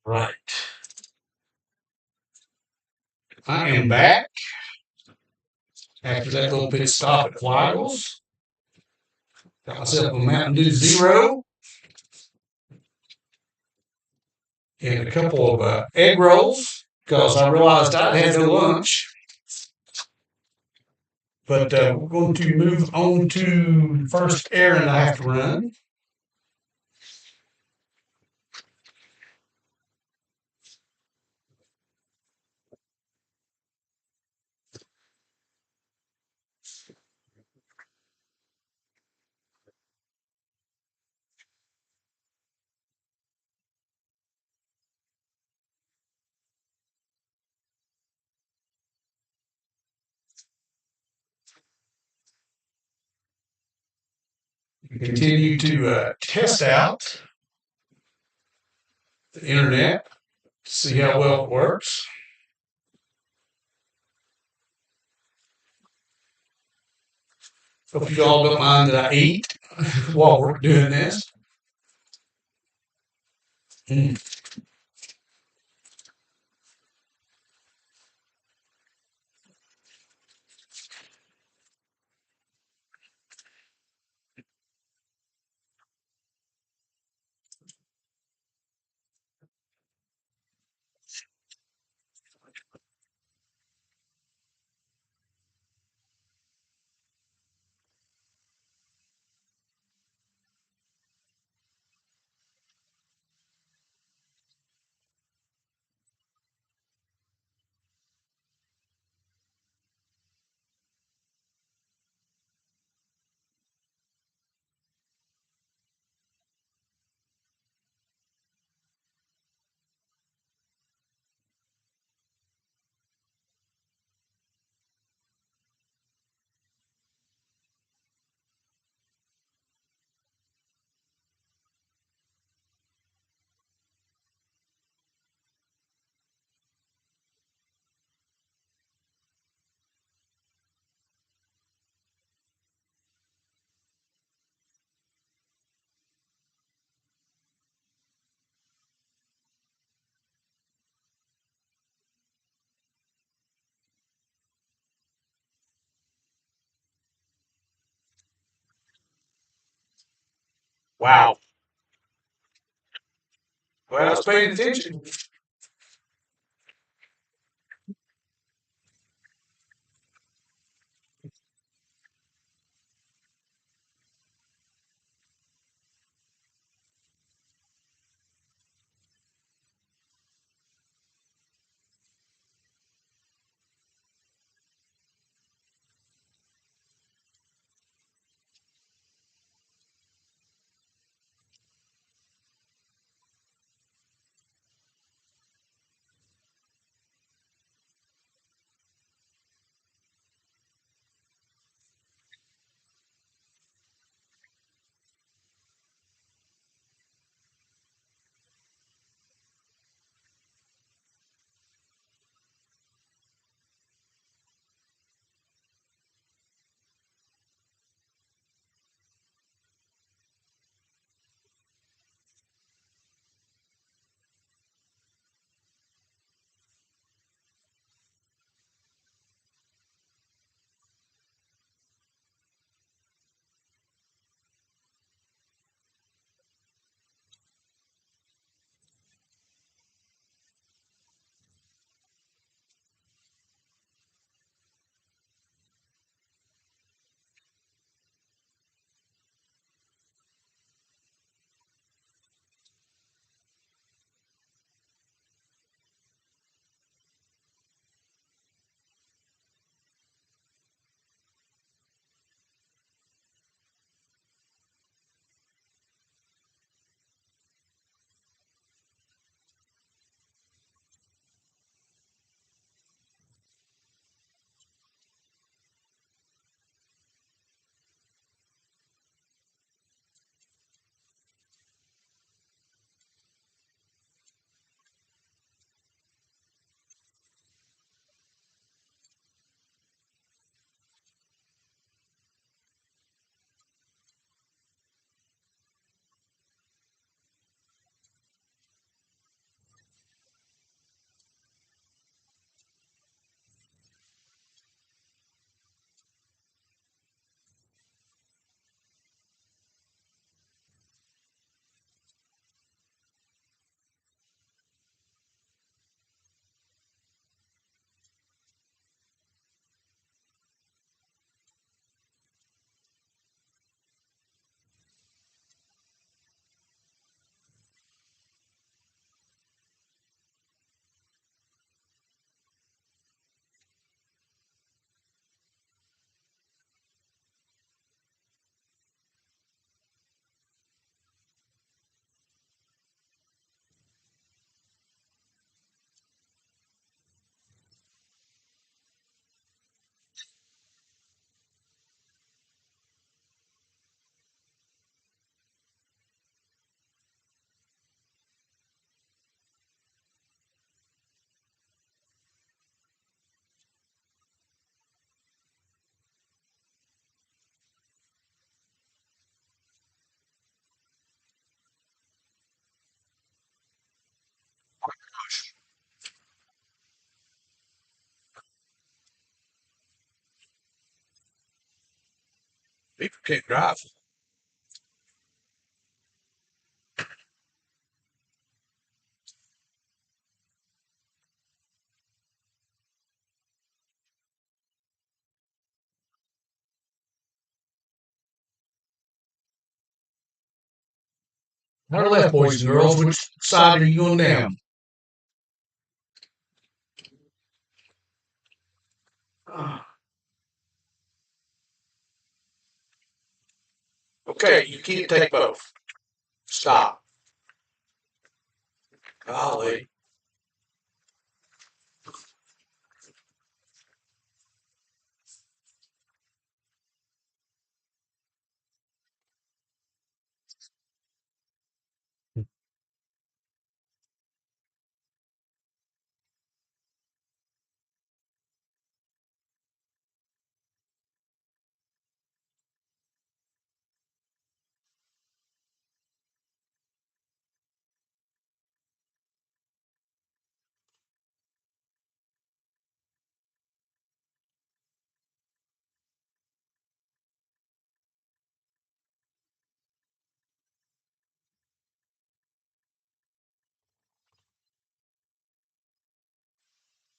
Right. I am back after that little pit stop at Weigels. Got myself a Mountain Dew Zero and a couple of egg rolls because I realized I'd had no lunch. But we're going to move on to the first errand I have to run. Continue to test out the internet, see how well it works. Hope you all don't mind that I eat while we're doing this. Mm. Wow. Well, I was paying attention. People can't drive. Our left, boys and girls. Which side are you going down? Okay, you can't take both. Stop. Golly.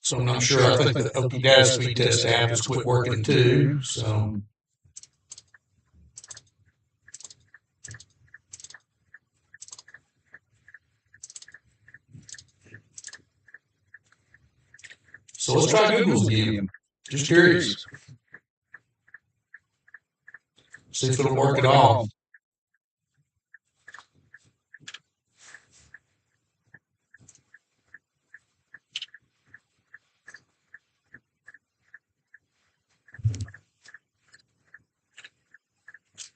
So I'm not sure. I think the OP data speed test app has quit working too. So let's try Google's again. Just curious. See if it'll work at all.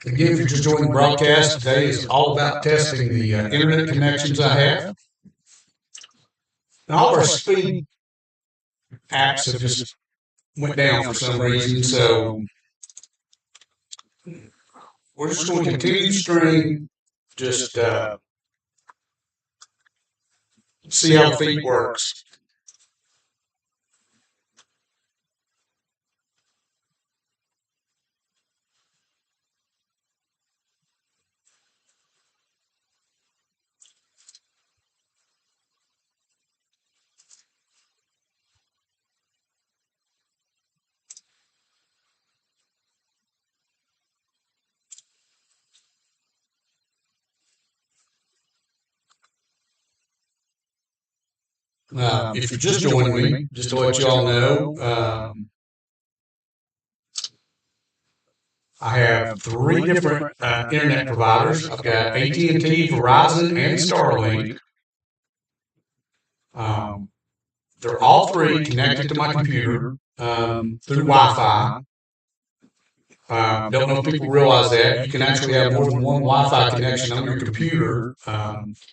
Again, if you're just joining the broadcast, today is all about testing the internet connections I have. And all of our speed apps have just went down for some reason, so we're just going to continue to stream, just see how the feed works. If you're just joining me, just to let you all know, I have three different internet providers. I've got AT&T, Verizon, and Starlink. They're all three connected to my computer through Wi-Fi. Don't know if people realize that. You can actually have more than one Wi-Fi connection on your computer.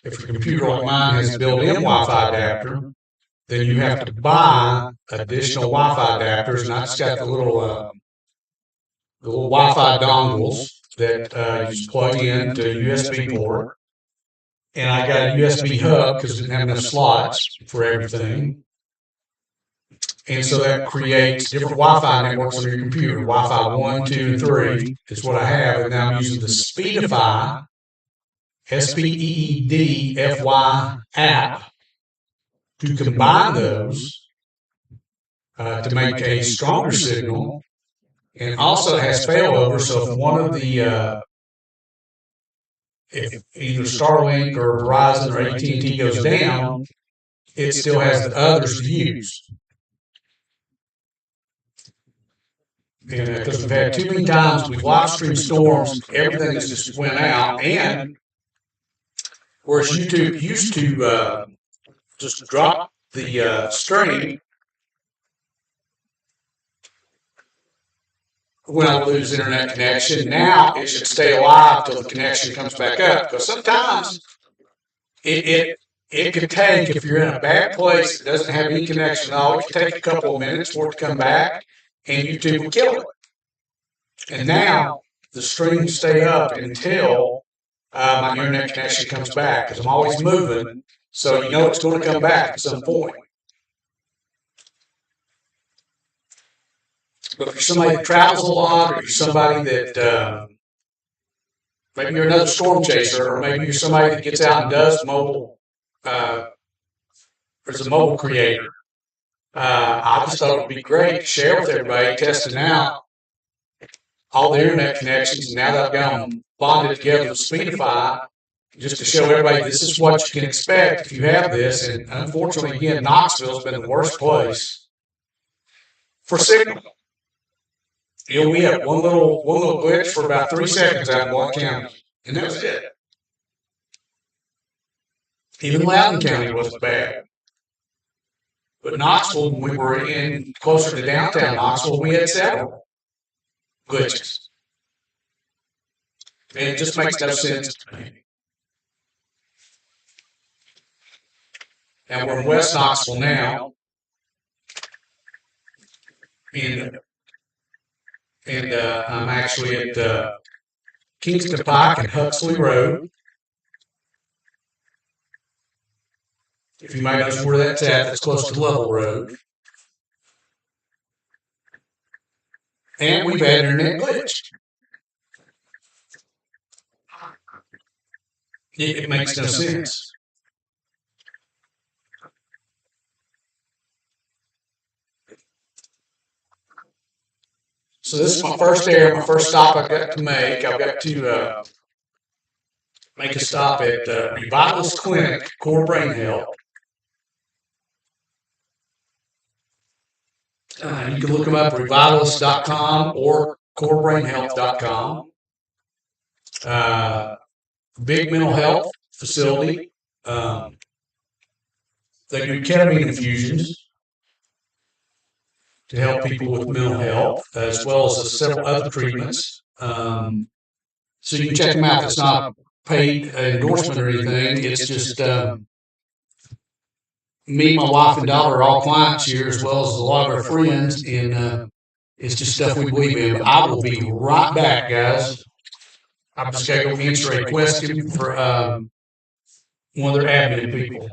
If your computer like mine has a built-in Wi-Fi adapter, then you have to buy additional Wi-Fi adapters. And I just got the little Wi-Fi dongles that you just plug in to a USB port. And I got a USB hub because it didn't have enough slots for everything. And so that creates different Wi-Fi networks on your computer. Wi-Fi 1, 2, and 3 is what I have. And now I'm using the Speedify, SPEEDFY app to combine those to make a stronger signal. And also it has failover, so if one of the if either Starlink or Verizon or AT&T goes down, it still has the others to use. And because we've had too many times we've live streamed storms, everything has just went out. And whereas YouTube used to just drop the stream when I lose internet connection, now it should stay alive till the connection comes back up. Because sometimes it could take, if you're in a bad place that doesn't have any connection at all, it could take a couple of minutes for it to come back, and YouTube will kill it. And now the stream will stay up until my internet connection comes back, because I'm always moving, so you know it's going to come back at some point. But if you're somebody that travels a lot, or you're somebody that maybe you're another storm chaser, or maybe you're somebody that gets out and does mobile, uh, or is a mobile creator, I just thought it would be great to share with everybody, testing out all the internet connections. And now that I've got them bonded together with Speedify, just to show everybody this is what you can expect if you have this. And unfortunately, again, Knoxville's been the worst place for signal. We had one little glitch for about 3 seconds out in Blount County, and that was it. Even Loudoun County wasn't bad, but Knoxville, when we were in closer to downtown Knoxville, we had several glitches, and it just makes no sense to me. And we're in West Knoxville now, and I'm actually at Kingston Pike and Huxley Road. If you might know where that's at, that's close to Level Road. And we've had an internet glitch. It makes no sense. So this is my first area, my first stop I've got to make. I've got to make a stop at Revitalist Clinic, Core Brain Health. You can look them up at revitalist.com or corebrainhealth.com. Big mental health facility. They do ketamine infusions to help people with mental health, as well as several other treatments. So you can check them out. It's not a paid endorsement or anything. It's just me, my wife, and daughter are all clients here, as well as a lot of our friends, and it's just stuff we believe in. But I will be right back, guys. I'm just going to go answer a question for one of their admin people.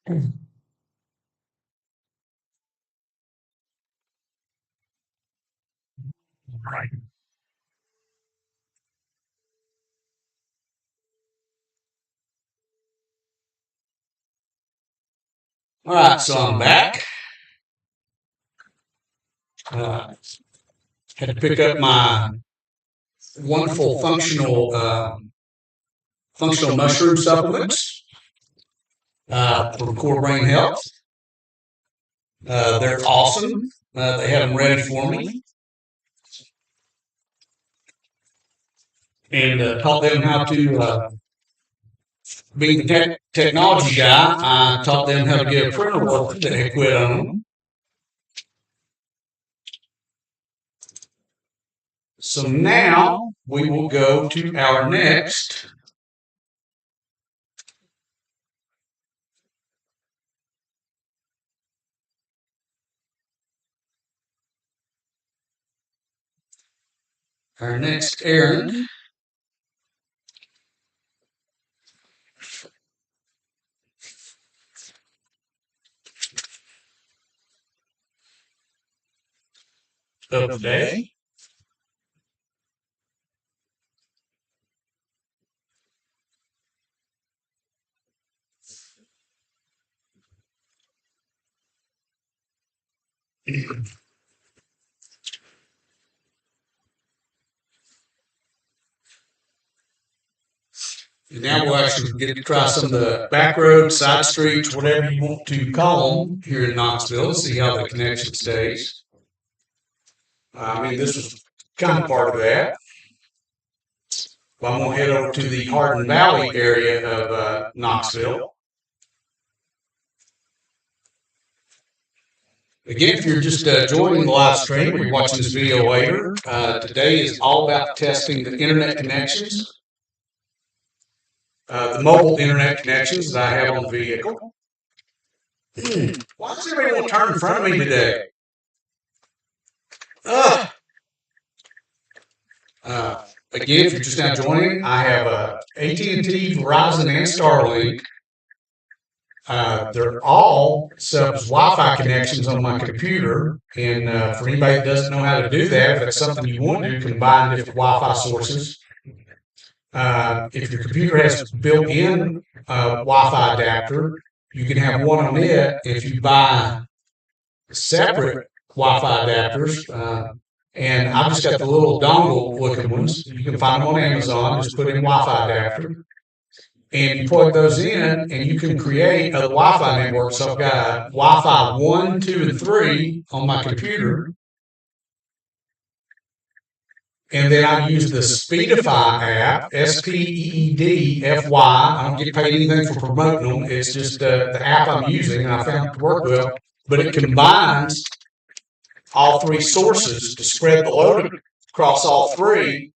All right, so I'm back. Had to pick up my wonderful functional mushroom supplements for core brain health. They're awesome. They have them ready for me, and taught them how to. Being the technology guy, I taught them how to get a printer working that had quit on them. So now we will go to our next errand. Of the day. And now we'll actually get to try some of the back roads, side streets, whatever you want to call them here in Knoxville, see how the connection stays. I mean, this was kind of part of that. Well, I'm going to head over to the Hardin Valley area of Knoxville. Again, if you're just joining the live stream or you're watching this video later, today is all about testing the internet connections, the mobile internet connections that I have on the vehicle. Why does everybody want to turn in front of me today? Again, if you're just now joining, I have AT&T, Verizon, and Starlink. They're all set up as Wi-Fi connections on my computer. And for anybody that doesn't know how to do that, if it's something you want to do, combine different Wi-Fi sources. If your computer has built-in Wi-Fi adapter, you can have one on it. If you buy separate Wi-Fi adapters, and I've just got the little dongle looking ones. You can find them on Amazon. Just put in Wi-Fi adapter. And you plug those in, and you can create a Wi-Fi network. So I've got Wi-Fi 1, 2, and 3 on my computer. And then I use the Speedify app, Speedfy. I don't get paid anything for promoting them. It's just the app I'm using, and I found it to work well. But it combines all three sources to spread the load across all three.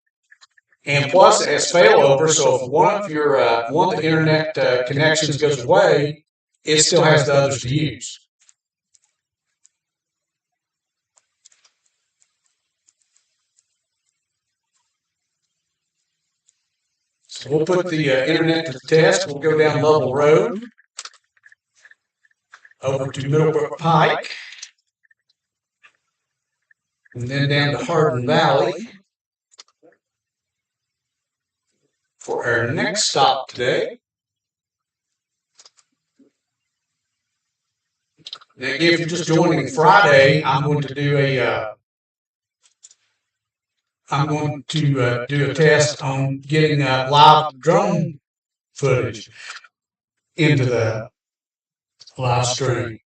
And plus, it has failover, so if one of the internet connections goes away, it still has the others to use. So we'll put the internet to the test. We'll go down Lovell Road over to Middlebrook Pike, and then down to Hardin Valley for our next stop today. Now, again, if you're just joining Friday, I'm going to do a test on getting live drone footage into the live stream.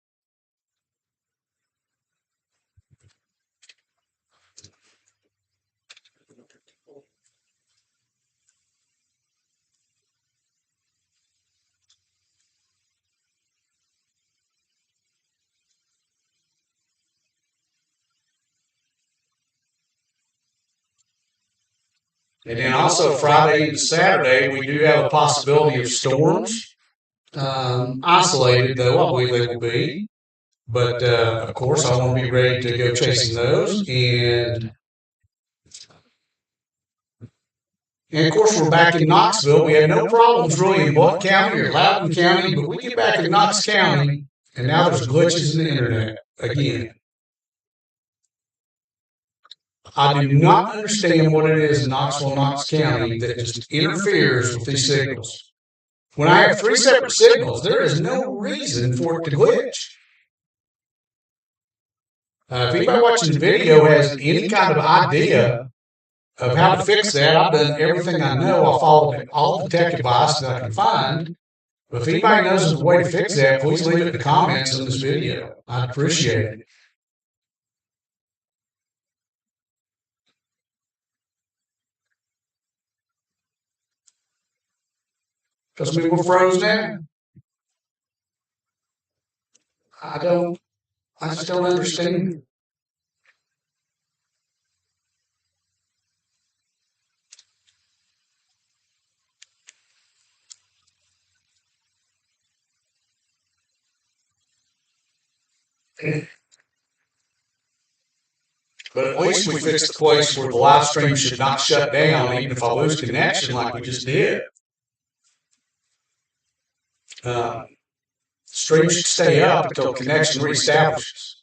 And then also Friday and Saturday, we do have a possibility of storms. Isolated, though, I believe they will be. But, of course, I want to be ready to go chasing those. And And of course, we're back in Knoxville. We had no problems really in Blount County or Loudoun County, but we get back in Knox County, and now there's glitches in the internet again. I do not understand what it is in Knoxville, Knox County that just interferes with these signals. When I have three separate signals, there is no reason for it to glitch. If anybody watching the video has any kind of idea of how to fix that, I've done everything I know. I'll follow all the tech advice that I can find. But if anybody knows a way to fix that, please leave it in the comments on this video. I'd appreciate it. Because we were frozen in. I just don't understand. But at least we fixed the place where the live stream should not shut down, even if I lose connection like we just did. Stream should stay up until connection reestablishes.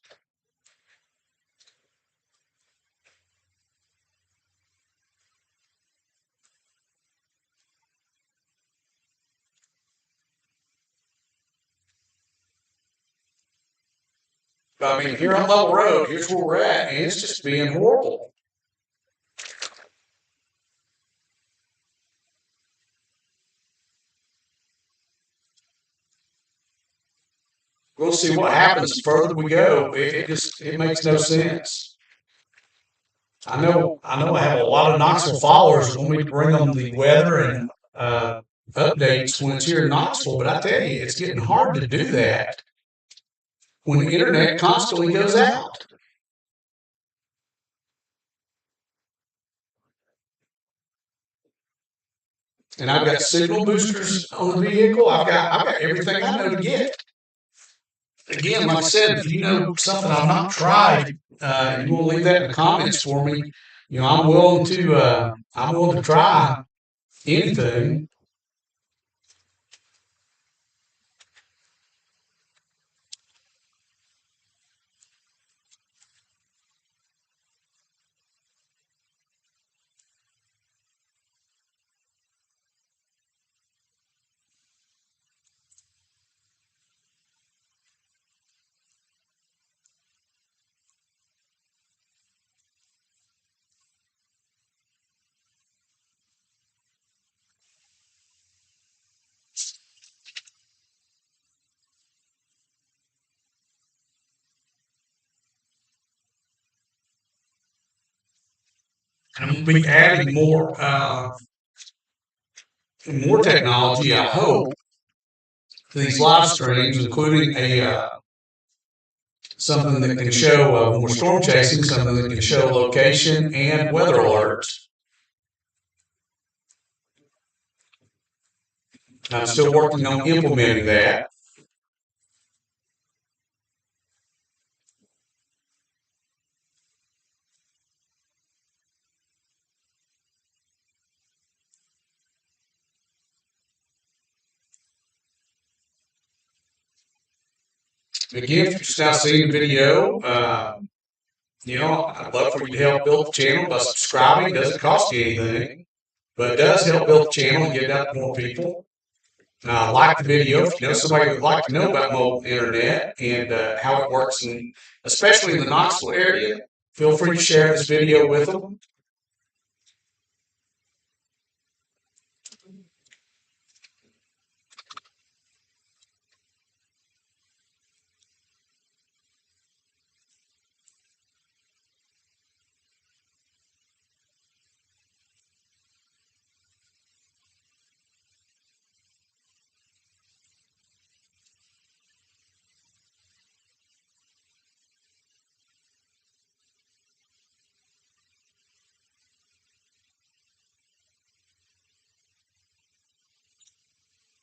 But I mean, here on Level Road, here's where we're at, and it's just being horrible. We'll see what happens the further we go. It makes no sense. I know I have a lot of Knoxville followers when we bring them the weather and updates when it's here in Knoxville, but I tell you, it's getting hard to do that when the internet constantly goes out. And I've got signal boosters on the vehicle. I've got everything I know to get. Again, like I said, if you know something I've not tried, you will leave that in the comments for me. You know, I'm willing to try anything. And I'm going to be adding more technology, I hope, to these live streams, including a something that can show when we're storm chasing, something that can show location and weather alerts. I'm still working on implementing that. Again, if you're just now seeing the video, you know, I'd love for you to help build the channel by subscribing. It doesn't cost you anything, but it does help build the channel and get it out to more people. Like the video if you know somebody would like to know about mobile internet and how it works, and especially in the Knoxville area. Feel free to share this video with them.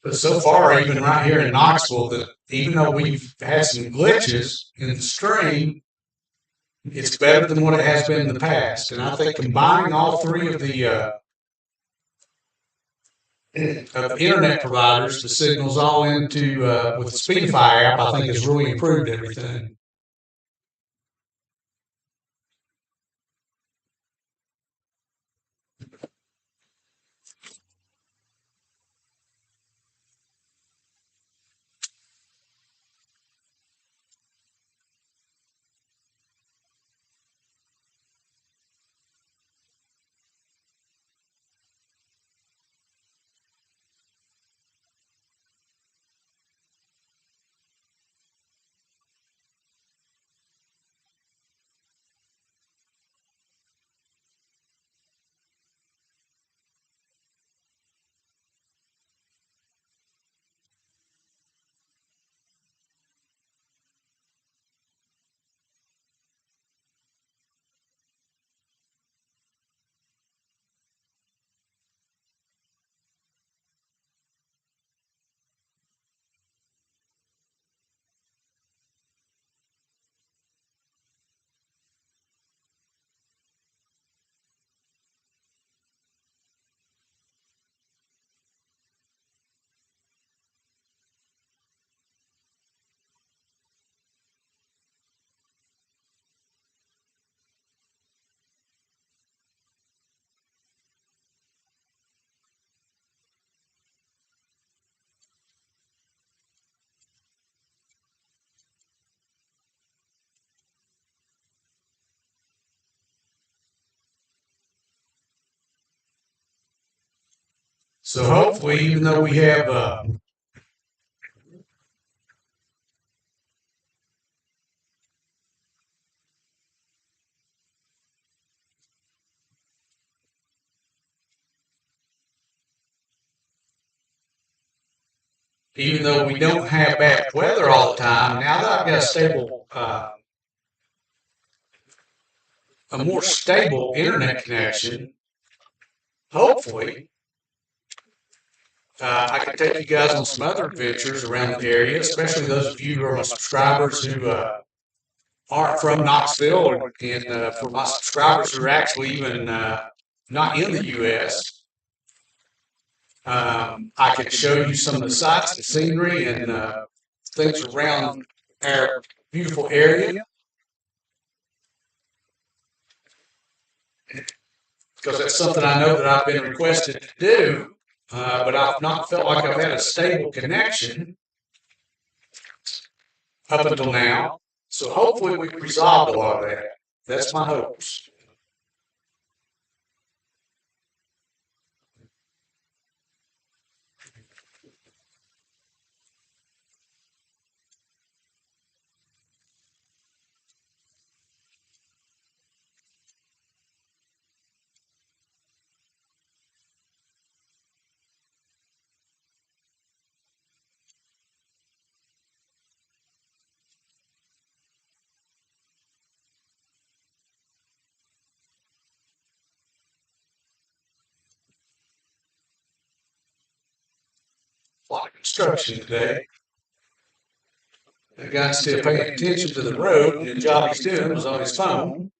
But so far, even right here in Knoxville, that even though we've had some glitches in the stream, it's better than what it has been in the past. And I think combining all three of the of internet providers, the signals all into with the Speedify app, I think has really improved everything. So hopefully, even though we have even though we don't have bad weather all the time, now that I've got a more stable internet connection, hopefully, I can take you guys on some other adventures around the area, especially those of you who are my subscribers who aren't from Knoxville, and for my subscribers who are actually even not in the U.S. I can show you some of the sights, the scenery, and things around our beautiful area, because that's something I know that I've been requested to do, but I've not felt like I've had a stable connection up until now. So hopefully we've resolved a lot of that. That's my hopes. A lot of construction today. The guy's still paying attention to the road, and the job he's doing was on his phone.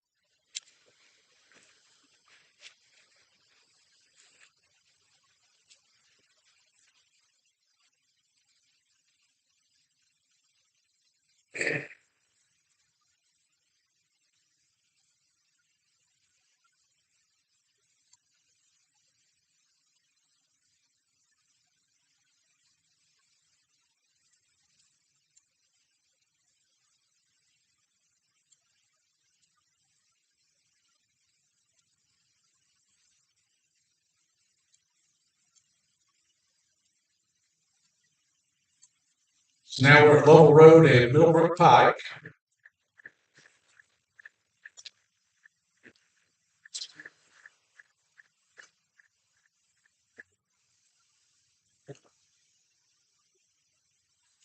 So now we're at Lovell Road and Middlebrook Pike.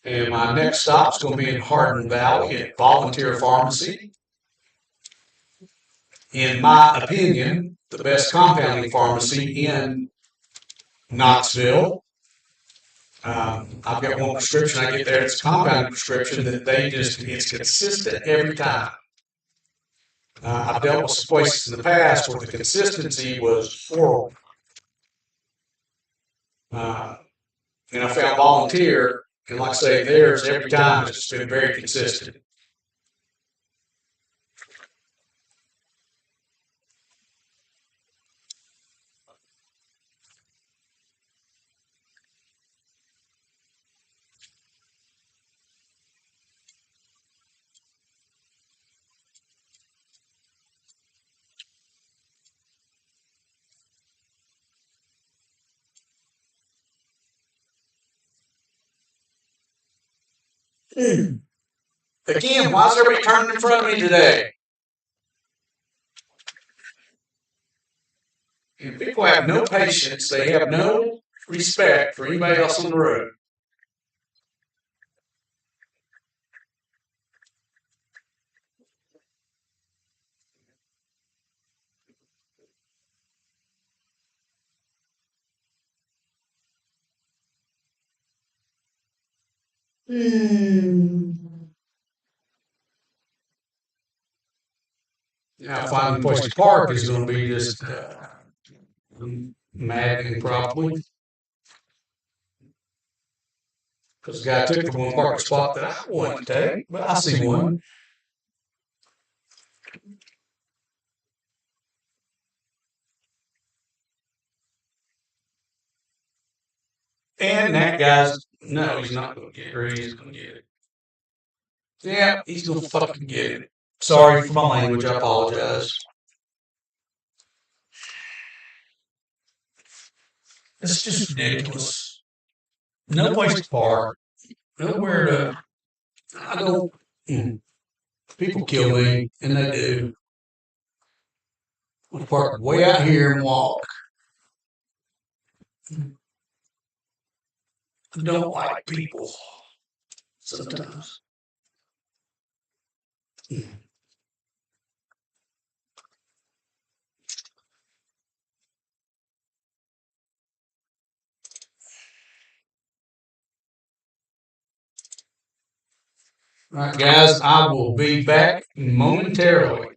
And my next stop is going to be in Hardin Valley at Volunteer Pharmacy. In my opinion, the best compounding pharmacy in Knoxville. I've got one prescription I get there. It's a compounding prescription that it's consistent every time. I've dealt with some places in the past where the consistency was horrible. Uh, and I found volunteer, and like I say, theirs every time has just been very consistent. Again, why is everybody turning in front of me today? And people have no patience. They have no respect for anybody else on the road. Now, finding a place to park is going to be just maddening, probably. Because the guy took the one parking spot that I wanted to take, but I see one. And that guy's, no, he's not going to get it, or he's going to get it. Yeah, he's going to fucking get it. Sorry for my language, I apologize. It's just ridiculous. No place to park, nowhere to. I don't. People kill me, and they do. I park way out here and walk. I don't like people sometimes. All right, guys, I will be back momentarily.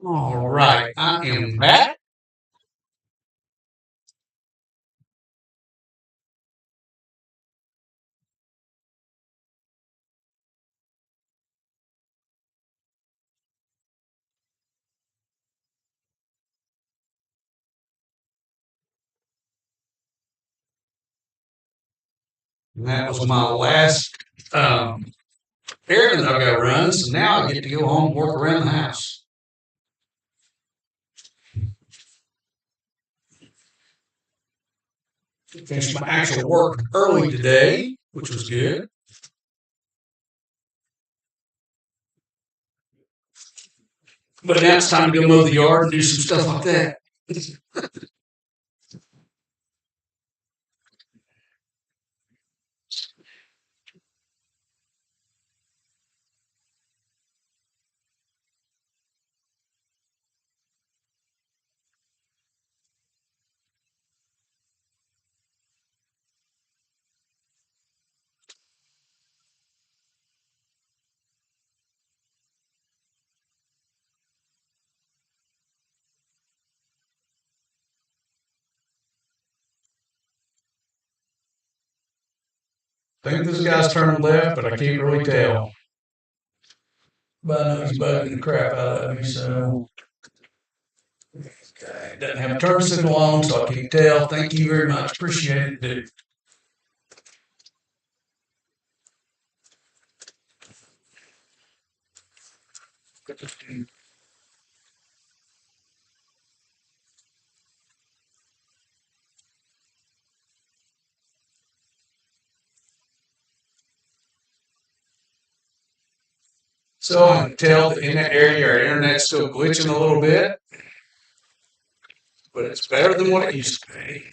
All right, I am back. And that was my last errand I've got to run. So now I get to go home and work around the house. Finished my actual work early today, which was good. But now it's time to go mow the yard and do some stuff like that. I think this guy's turning left, but I can't really tell. But I know he's bugging the crap out of me, so. Okay, doesn't have a turn signal on, so I can't tell. Thank you very much. Appreciate it, dude. So I can tell that in that area our internet's still glitching a little bit, but it's better than what it used to be.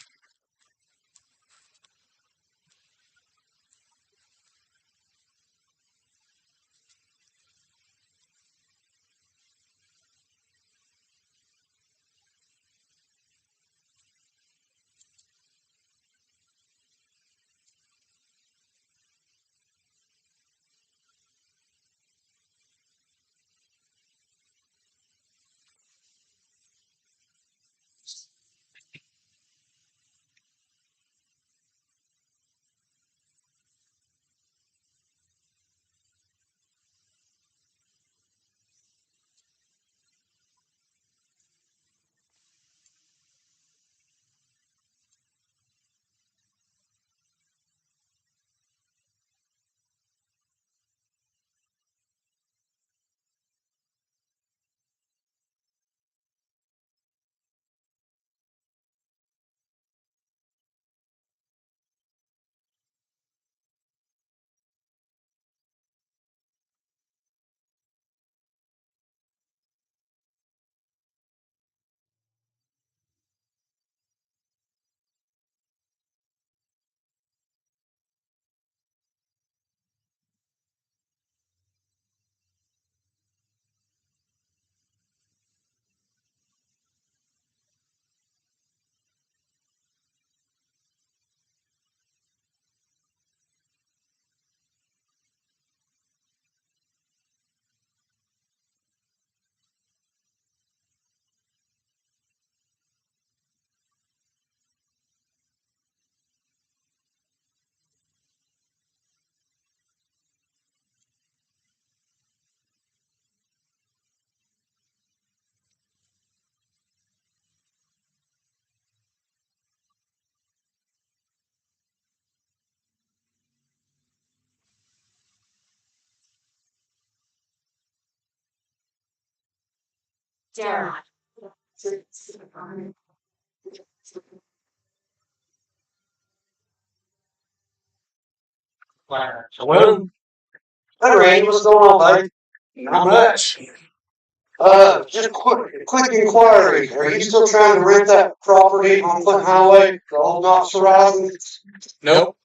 Sarah. Well, Hey Randy, what's going on, buddy? not much. Just a quick inquiry. Are you still trying to rent that property on Clinton Highway, the old Knox Horizon? Nope.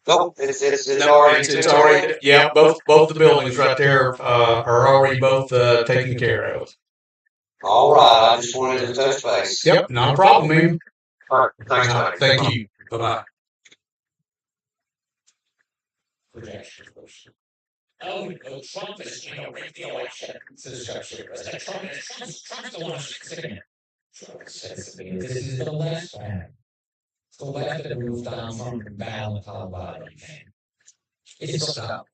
Nope, it's No, already it's already, yeah, both the buildings right there are already both taken care of. All right. I just wanted to touch base. Yep, not a problem, man. All right, thanks, buddy. Thank you. Bye bye. oh, Trump is, rigged the election, says Chuck Schumer. Trump's the one who's fixing it. This is the left wing. It's the left that moved Donald Trump from battle in Colorado. It's stop.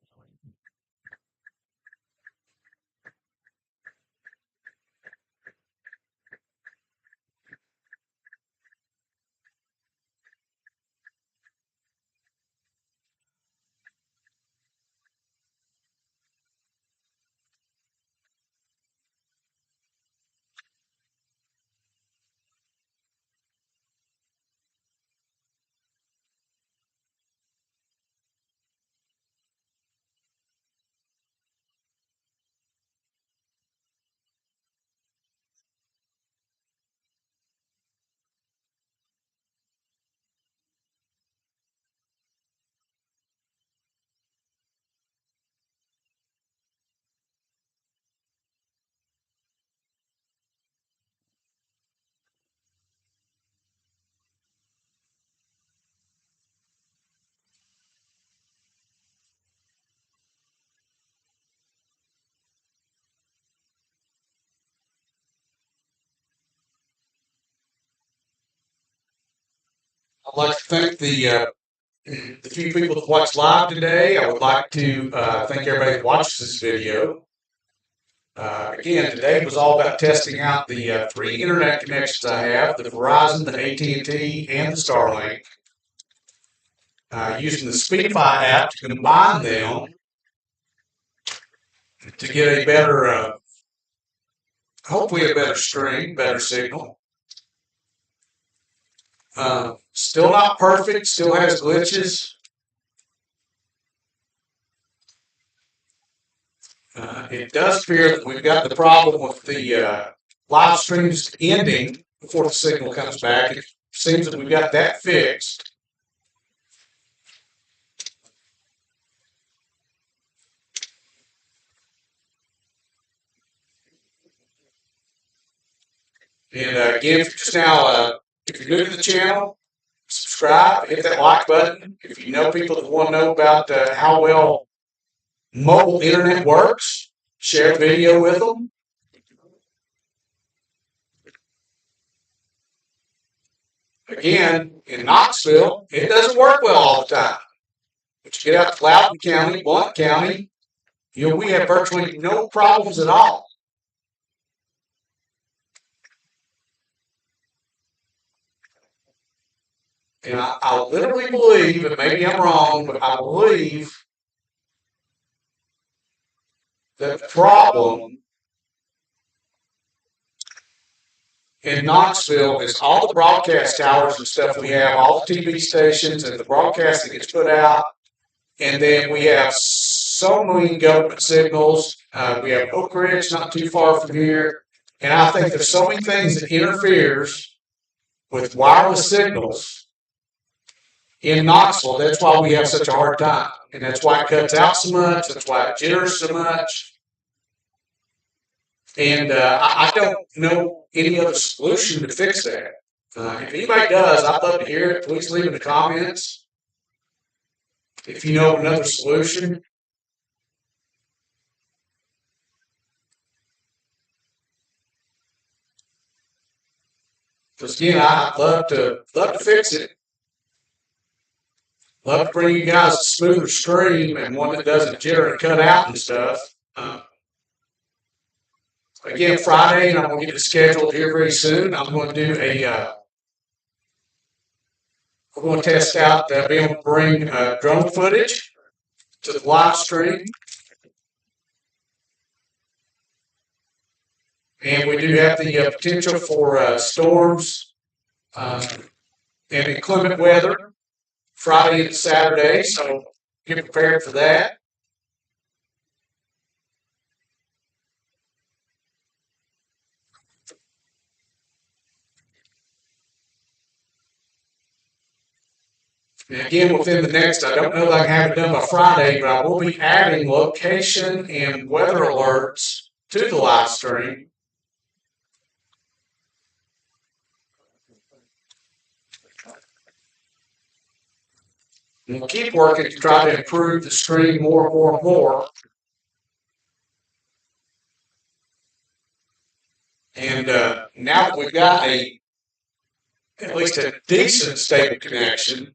I'd like to thank the few people that watched live today. I would like to thank everybody that watches this video. Again, today was all about testing out the 3 internet connections I have: the Verizon, the AT&T, and the Starlink. Using the Speedify app to combine them to get a better, hopefully a better stream, better signal. Still not perfect, still has glitches. It does appear that we've got the problem with the live streams ending before the signal comes back. It seems that we've got that fixed. And again, if you're new to the channel, subscribe, hit that like button. If you know people that want to know about how well mobile internet works, share the video with them. Again, in Knoxville, it doesn't work well all the time. But you get out to Loudoun County, Blount County, we have virtually no problems at all. And I literally believe, and maybe I'm wrong, but I believe that the problem in Knoxville is all the broadcast towers and stuff we have, all the TV stations and the broadcast that gets put out. And then we have so many government signals. We have Oak Ridge not too far from here. And I think there's so many things that interferes with wireless signals in Knoxville. That's why we have such a hard time. And that's why it cuts out so much. That's why it jitters so much. And I don't know any other solution to fix that. If anybody does, I'd love to hear it. Please leave in the comments if you know another solution. Because again, I'd love to fix it. Love to bring you guys a smoother stream and one that doesn't jitter and cut out and stuff. Again, Friday, and I'm going to get it scheduled here very soon. I'm going to do we're going to test out being able to bring drone footage to the live stream. And we do have the potential for storms and inclement weather Friday and Saturday, so get prepared for that. And again, within the next, I don't know that I can have it done by Friday, but I will be adding location and weather alerts to the live stream. And we'll keep working to try to improve the stream more and more and more. And now that we've got at least a decent stable connection,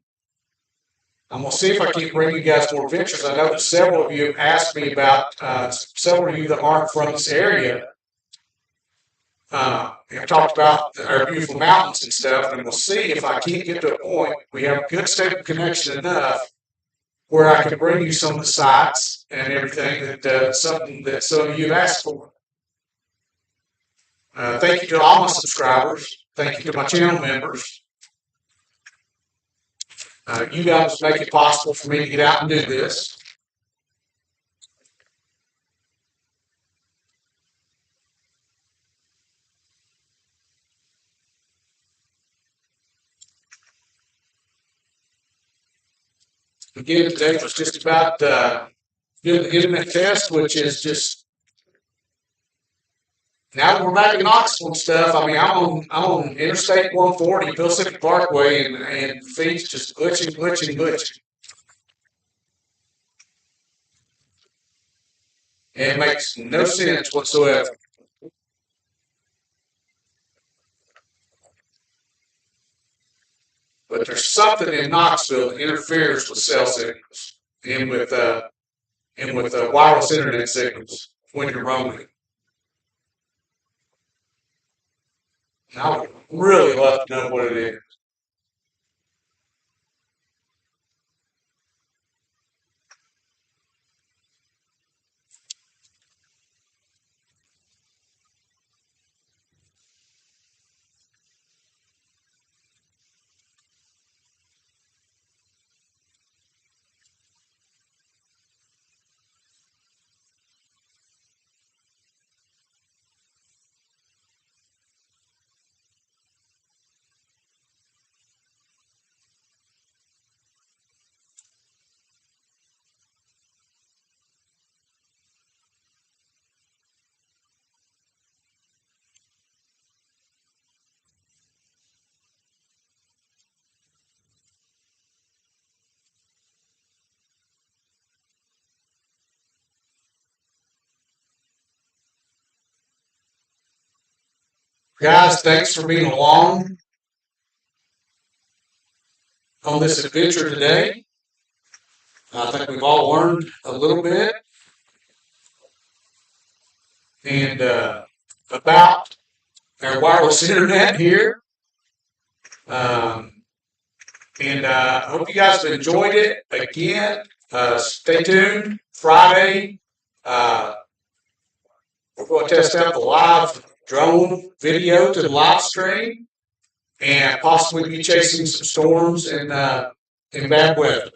I'm going to see if I can bring you guys more adventures. I know that several of you have asked me about, several of you that aren't from this area, have talked about our beautiful mountains and stuff, and we'll see if I can't get to a point we have a good stable connection enough where I can bring you some of the sites and everything that something that some of you have asked for. Thank you to all my subscribers. Thank you to my channel members. You guys make it possible for me to get out and do this. Again, today was just about doing the internet test, which is just now that we're back in Knoxville and stuff. I mean, I'm on Interstate 140, Pacific Parkway, and the feed's just glitching. And it makes no sense whatsoever. But there's something in Knoxville that interferes with cell signals and with wireless internet signals when you're roaming. And I would really love to know what it is. Guys, thanks for being along on this adventure today. I think we've all learned a little bit and about our wireless internet here. And I hope you guys have enjoyed it. Again, stay tuned. Friday, we're going to test out the live drone video to the live stream and possibly be chasing some storms and bad weather.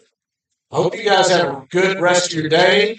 I hope you guys have a good rest of your day.